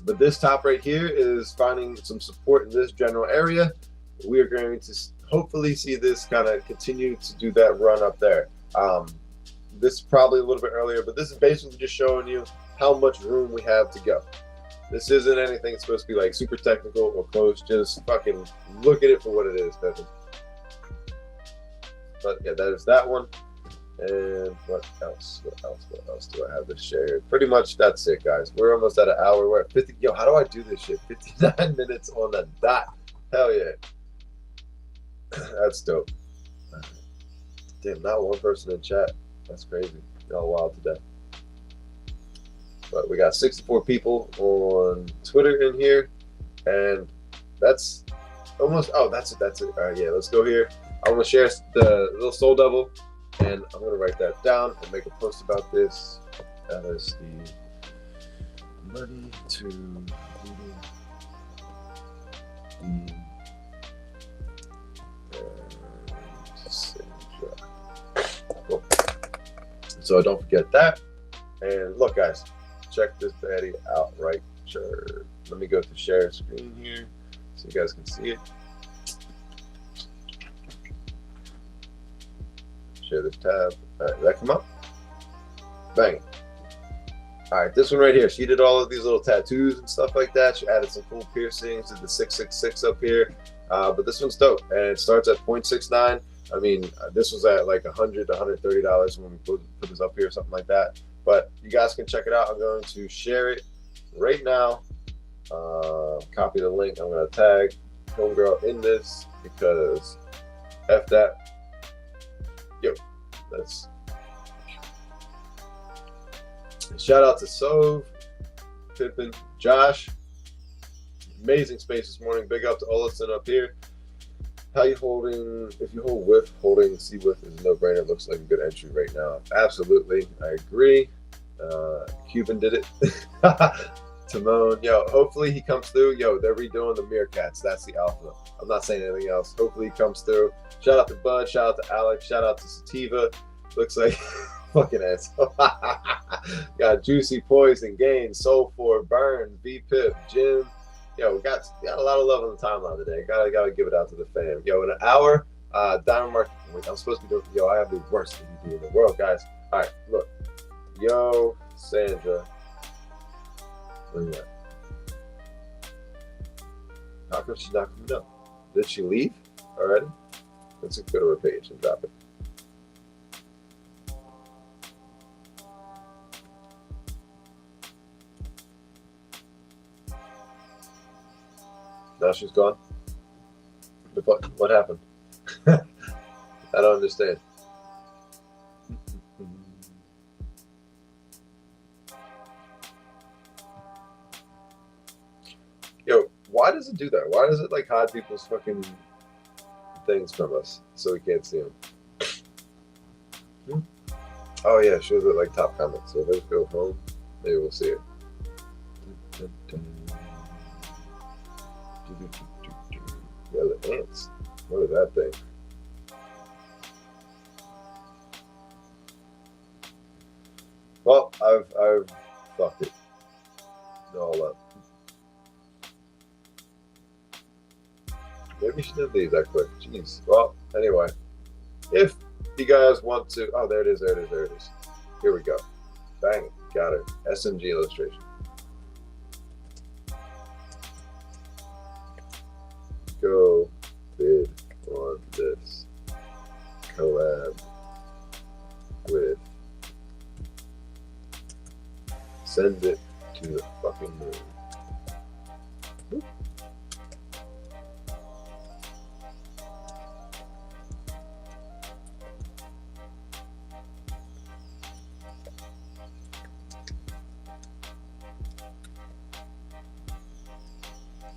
But this top right here is finding some support in this general area. We are going to hopefully see this kind of continue to do that run up there. This is probably a little bit earlier, but this is basically just showing you how much room we have to go. This isn't anything it's supposed to be like super technical or close. Just fucking look at it for what it is, Pepe. But yeah, that is that one. And what else? What else do I have to share? Pretty much that's it, guys. We're almost at an hour. We're at 50. Yo, how do I do this shit? 59 minutes on the dot. Hell yeah. That's dope. Damn, not one person in chat. That's crazy. Y'all wild to death. But we got 64 people on Twitter in here, and that's almost. Oh, that's it. All right, yeah. Let's go here. I'm gonna share the little Soul Devil, and I'm gonna write that down and make a post about this. That is the money to cool. So don't forget that. And look, guys. Check this baddie out right sure. Let me go to share screen here so you guys can see it. Share this tab. All right, did that come up? Bang. All right, this one right here. She did all of these little tattoos and stuff like that. She added some cool piercings, did the 666 up here. But this one's dope, and it starts at 0.69. I mean, this was at like $100 to $130 when we put this up here, something like that. But you guys can check it out. I'm going to share it right now. Copy the link. I'm going to tag Homegirl in this because F that. Yo, that's. Shout out to Sove, Pippin, Josh. Amazing space this morning. Big up to Olafson up here. How you holding? If you hold with, holding C with is a no-brainer. Looks like a good entry right now. Absolutely, I agree. Cuban did it. Timon, yo, hopefully he comes through. Yo, they're redoing the Meerkats. That's the alpha. I'm not saying anything else. Hopefully he comes through. Shout out to Bud. Shout out to Alex. Shout out to Sativa. Looks like fucking asshole. Got Juicy, Poison, Gain, Soul 4, Burns, V-Pip, Jim. Yo, we got a lot of love on the timeline today. Gotta give it out to the fam. Yo, in an hour, Diamond Market. I'm supposed to be doing. Yo, I have the worst DVD in the world, guys. All right, look. Yo, Sandra. Where you at? How come she's not coming up? Did she leave already? Let's go to her page and drop it. Now she's gone? What happened? I don't understand. Yo, why does it do that? Why does it like hide people's fucking things from us so we can't see them? Oh yeah, shows it like top comments. So let's go home. Maybe we'll see it. Yeah, the ants. What is that thing? Well, I've fucked it all up. Maybe she did leave that quick. Jeez. Well, anyway, if you guys want to, oh, there it is, there it is, there it is. Here we go. Bang, got it. SMG illustration. Go bid on this. Collab with. Send it to the fucking moon. Whoop.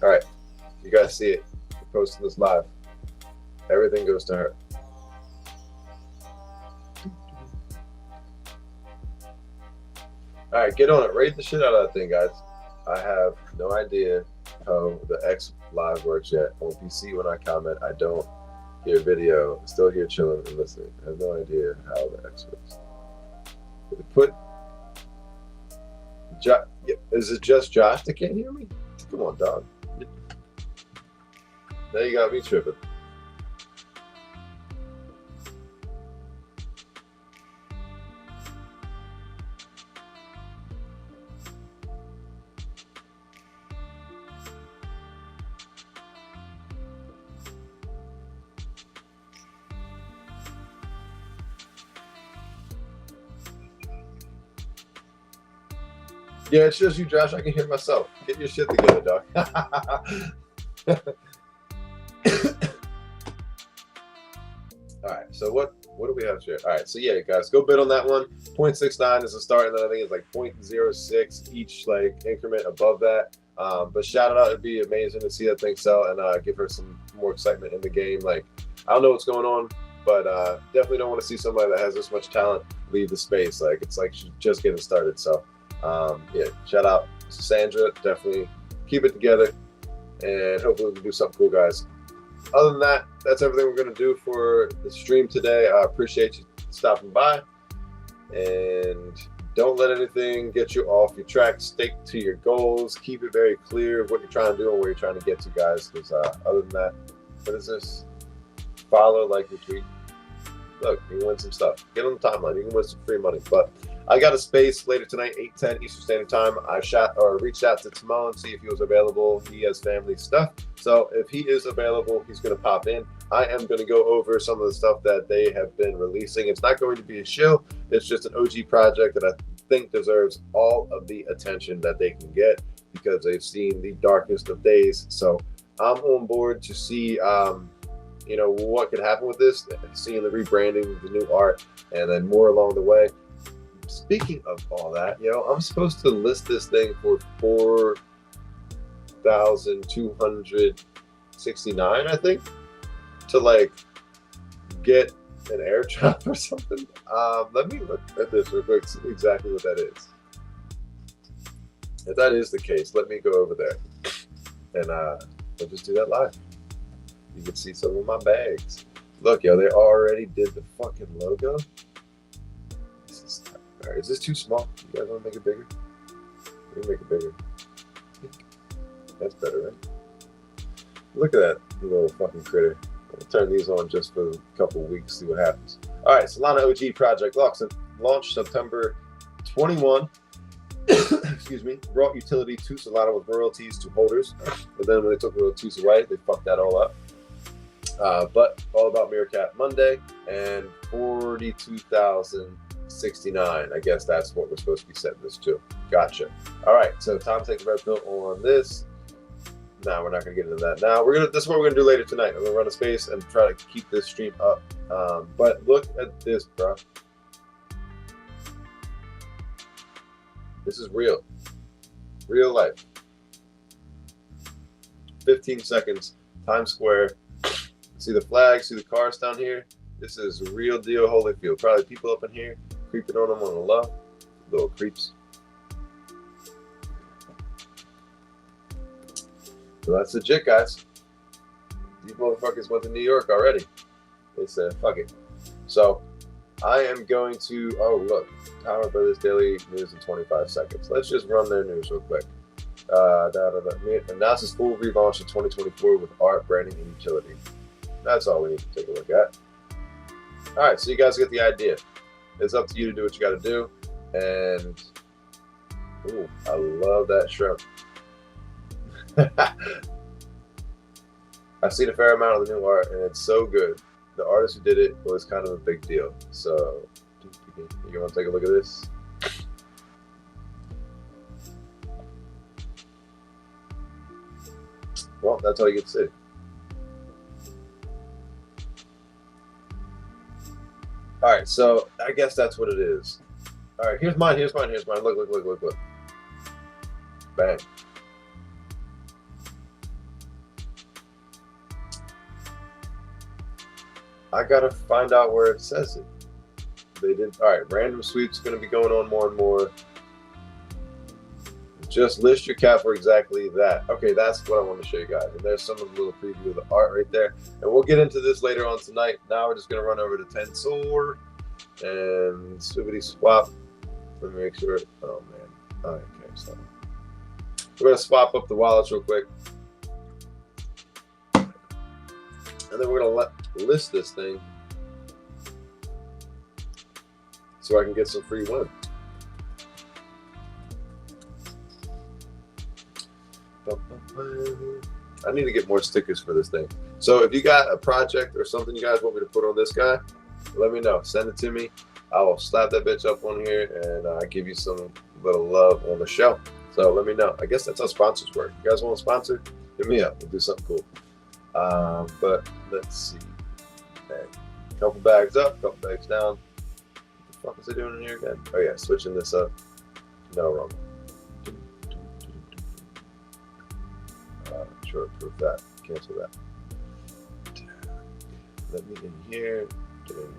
All right, you guys see it. We're posting this live. Everything goes to her. All right, get on it. Rate the shit out of that thing, guys. I have no idea how the X live works yet. On PC, when I comment, I don't hear video. I'm still here chilling and listening. I have no idea how the X works. Put. Is it just Josh that can't hear me? Come on, dog. Now you got me tripping. Yeah, it's just you, Josh. I can hear myself. Get your shit together, dog. All right, so what do we have here? All right, so yeah, guys, go bid on that one. 0.69 is the start, and then I think it's like 0.06 each like increment above that. But shout it out. It'd be amazing to see that thing sell and give her some more excitement in the game. Like, I don't know what's going on, but definitely don't want to see somebody that has this much talent leave the space. Like, it's like she's just getting started. So yeah, shout out to Sandra. Definitely keep it together, and hopefully we can do something cool, guys. Other than that, that's everything we're going to do for the stream today. I appreciate you stopping by, and don't let anything get you off your track. Stick to your goals. Keep it very clear what you're trying to do and where you're trying to get to, guys, because other than that, what is this? Follow, like, retweet. Look, you can win some stuff. Get on the timeline. You can win some free money. But I got a space later tonight, 8:10 Eastern Standard Time. I reached out to Timon, see if he was available. He has family stuff. So if he is available, he's going to pop in. I am going to go over some of the stuff that they have been releasing. It's not going to be a show. It's just an OG project that I think deserves all of the attention that they can get because they've seen the darkest of days. So I'm on board to see you know, what could happen with this, seeing the rebranding, the new art, and then more along the way. Speaking of all that, you know, I'm supposed to list this thing for $4,269, I think, to like get an airdrop or something. Let me look at this real quick, see exactly what that is. If that is the case, let me go over there and I'll just do that live. You can see some of my bags. Look, yo, they already did the fucking logo. All right, is this too small? You guys want to make it bigger? Let me make it bigger. That's better, right? Look at that little fucking critter. I'll turn these on just for a couple weeks, see what happens. All right, Solana OG project launched September 21. Excuse me. Brought utility to Solana with royalties to holders. But then when they took royalties away, they fucked that all up. But all about Meerkat Monday and 42,069. I guess that's what we're supposed to be setting this to. Gotcha. All right, so time to take the red pill on this. Now we're not gonna get into that. Now this is what we're gonna do later tonight. I'm gonna run a space and try to keep this stream up. But look at this, bro. This is real life. 15 seconds, Times Square. See the flags, see the cars down here. This is real deal Holyfield. Probably people up in here creeping on them on the low. Little creeps. So that's legit, guys. These motherfuckers went to New York already. They said, fuck it. So I am going to, oh look, Power Brothers Daily News in 25 seconds. Let's just run their news real quick. Announces full relaunch in 2024 with art, branding, and utility. That's all we need to take a look at. All right, so you guys get the idea. It's up to you to do what you got to do. And, ooh, I love that shrimp. I've seen a fair amount of the new art, and it's so good. The artist who did it was kind of a big deal. So, you want to take a look at this? Well, that's all you get to see. All right, so I guess that's what it is. All right, here's mine. Look. Bang. I gotta find out where it says it. They didn't. All right, random sweeps going to be going on more and more. Just list your cat for exactly that. Okay, that's what I want to show you guys. And there's some of the little preview of the art right there. And we'll get into this later on tonight. Now we're just going to run over to Tensor and Swibbity Swap. Let me make sure. Oh, man. Okay, so we're going to swap up the wallets real quick. And then we're going to list this thing so I can get some free win. I need to get more stickers for this thing. So if you got a project or something you guys want me to put on this guy, let me know. Send it to me. I will slap that bitch up on here and give you some little love on the show. So let me know. I guess that's how sponsors work. You guys want to sponsor? Hit me up. We'll do something cool. But let's see. Okay. Couple bags up, couple bags down. What the fuck is it doing in here again? Oh yeah, switching this up. No, wrong. Sure, proof that. Cancel that. Let me in here. Get in.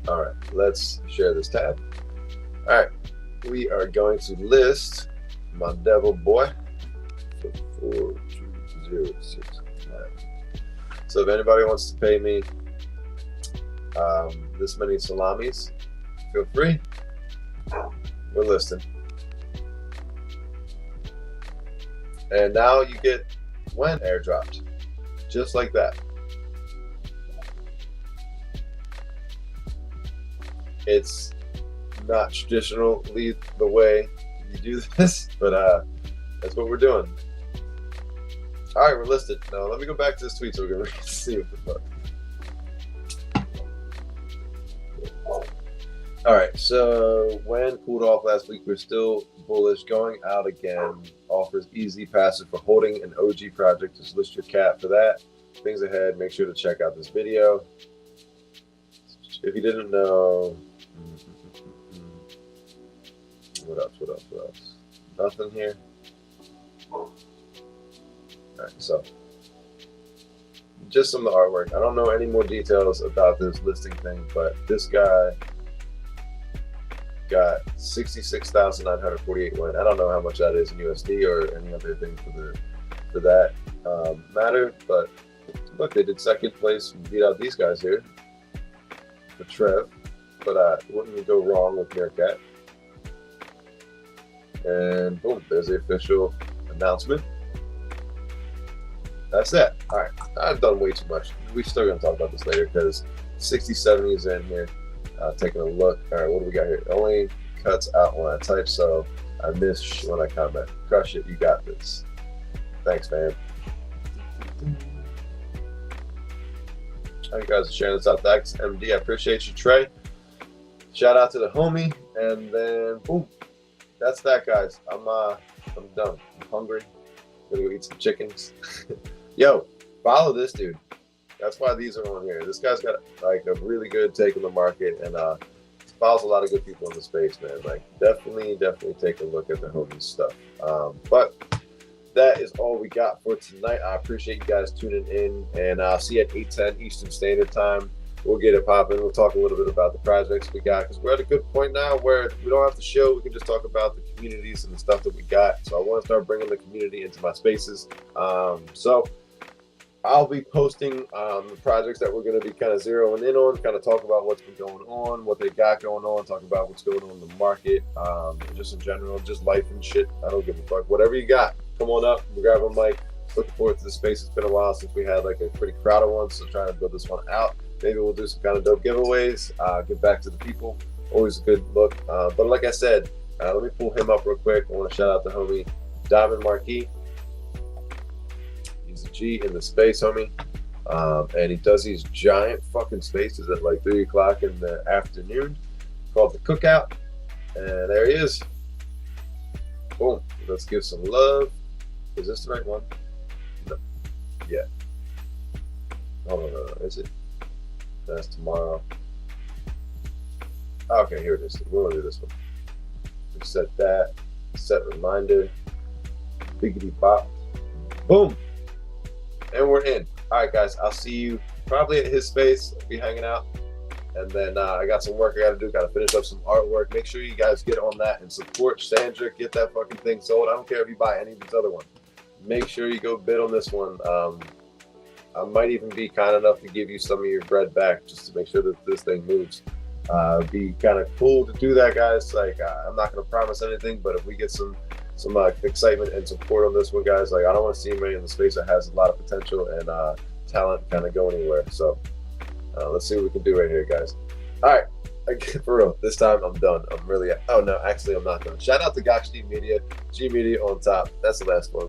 All right, let's share this tab. All right, we are going to list my devil boy for 42069. So if anybody wants to pay me this many salamis, feel free. We're listing. And now you get when airdropped. Just like that. It's not traditionally the way you do this, but that's what we're doing. All right, we're listed. Now let me go back to this tweet so we're going to see what the fuck. All right, so when cooled off last week, we're still bullish. Going out again. Offers easy passive for holding an OG project. Just list your cat for that. Things ahead. Make sure to check out this video. If you didn't know, what else? Nothing here. All right, so just some of the artwork. I don't know any more details about this listing thing, but this guy got 66,948 win. I don't know how much that is in USD or any other thing for that matter, but look, they did second place, beat out these guys here for Trev, but wouldn't you go wrong with Meerkat? And boom, there's the official announcement. That's it. All right, I've done way too much. We're still gonna talk about this later because 60-70 is in here. Taking a look. All right, what do we got here? It only cuts out when I type, so I miss when I comment. Crush it, you got this. Thanks, man. How you guys are sharing this out? Thanks, MD. I appreciate you, Trey. Shout out to the homie, and then boom, that's that, guys. I'm done. I'm hungry. I'm gonna go eat some chickens. Yo, follow this dude. That's why these are on here. This guy's got like a really good take on the market and follows a lot of good people in the space, man. Like definitely take a look at the homie stuff. But that is all we got for tonight. I appreciate you guys tuning in, and I'll see you at 8:10 Eastern Standard Time. We'll get it popping. We'll talk a little bit about the projects we got because we're at a good point now where we don't have to show. We can just talk about the communities and the stuff that we got. So I want to start bringing the community into my spaces. So I'll be posting the projects that we're going to be kind of zeroing in on, kind of talk about what's been going on, what they got going on, talk about what's going on in the market, just in general, just life and shit. I don't give a fuck. Whatever you got, come on up. We'll grab a mic. Looking forward to the space. It's been a while since we had like a pretty crowded one, so trying to build this one out. Maybe we'll do some kind of dope giveaways, give back to the people. Always a good look. But like I said, let me pull him up real quick. I want to shout out the homie Diamond Marquis. He's a G in the space, homie. And he does these giant fucking spaces at like 3 o'clock in the afternoon called the Cookout. And there he is. Boom. Let's give some love. Is this the right one? No. Yeah. Oh, no. Is it? That's tomorrow. Okay, here it is. We're going to do this one. We set that. Set reminder. Biggity bop. Boom. And we're in. All right, guys. I'll see you probably at his space. I'll be hanging out. And then I got some work I got to do. Got to finish up some artwork. Make sure you guys get on that and support Sandra. Get that fucking thing sold. I don't care if you buy any of these other ones. Make sure you go bid on this one. I might even be kind enough to give you some of your bread back just to make sure that this thing moves. It'd be kind of cool to do that, guys. Like, I'm not going to promise anything, but if we get some excitement and support on this one, guys, like, I don't want to see anybody in the space that has a lot of potential and talent kind of go anywhere. So let's see what we can do right here, guys. All right, for real, this time I'm done. I'm really, oh no, actually I'm not done. Shout out to Gokstein Media, G Media on top. That's the last one.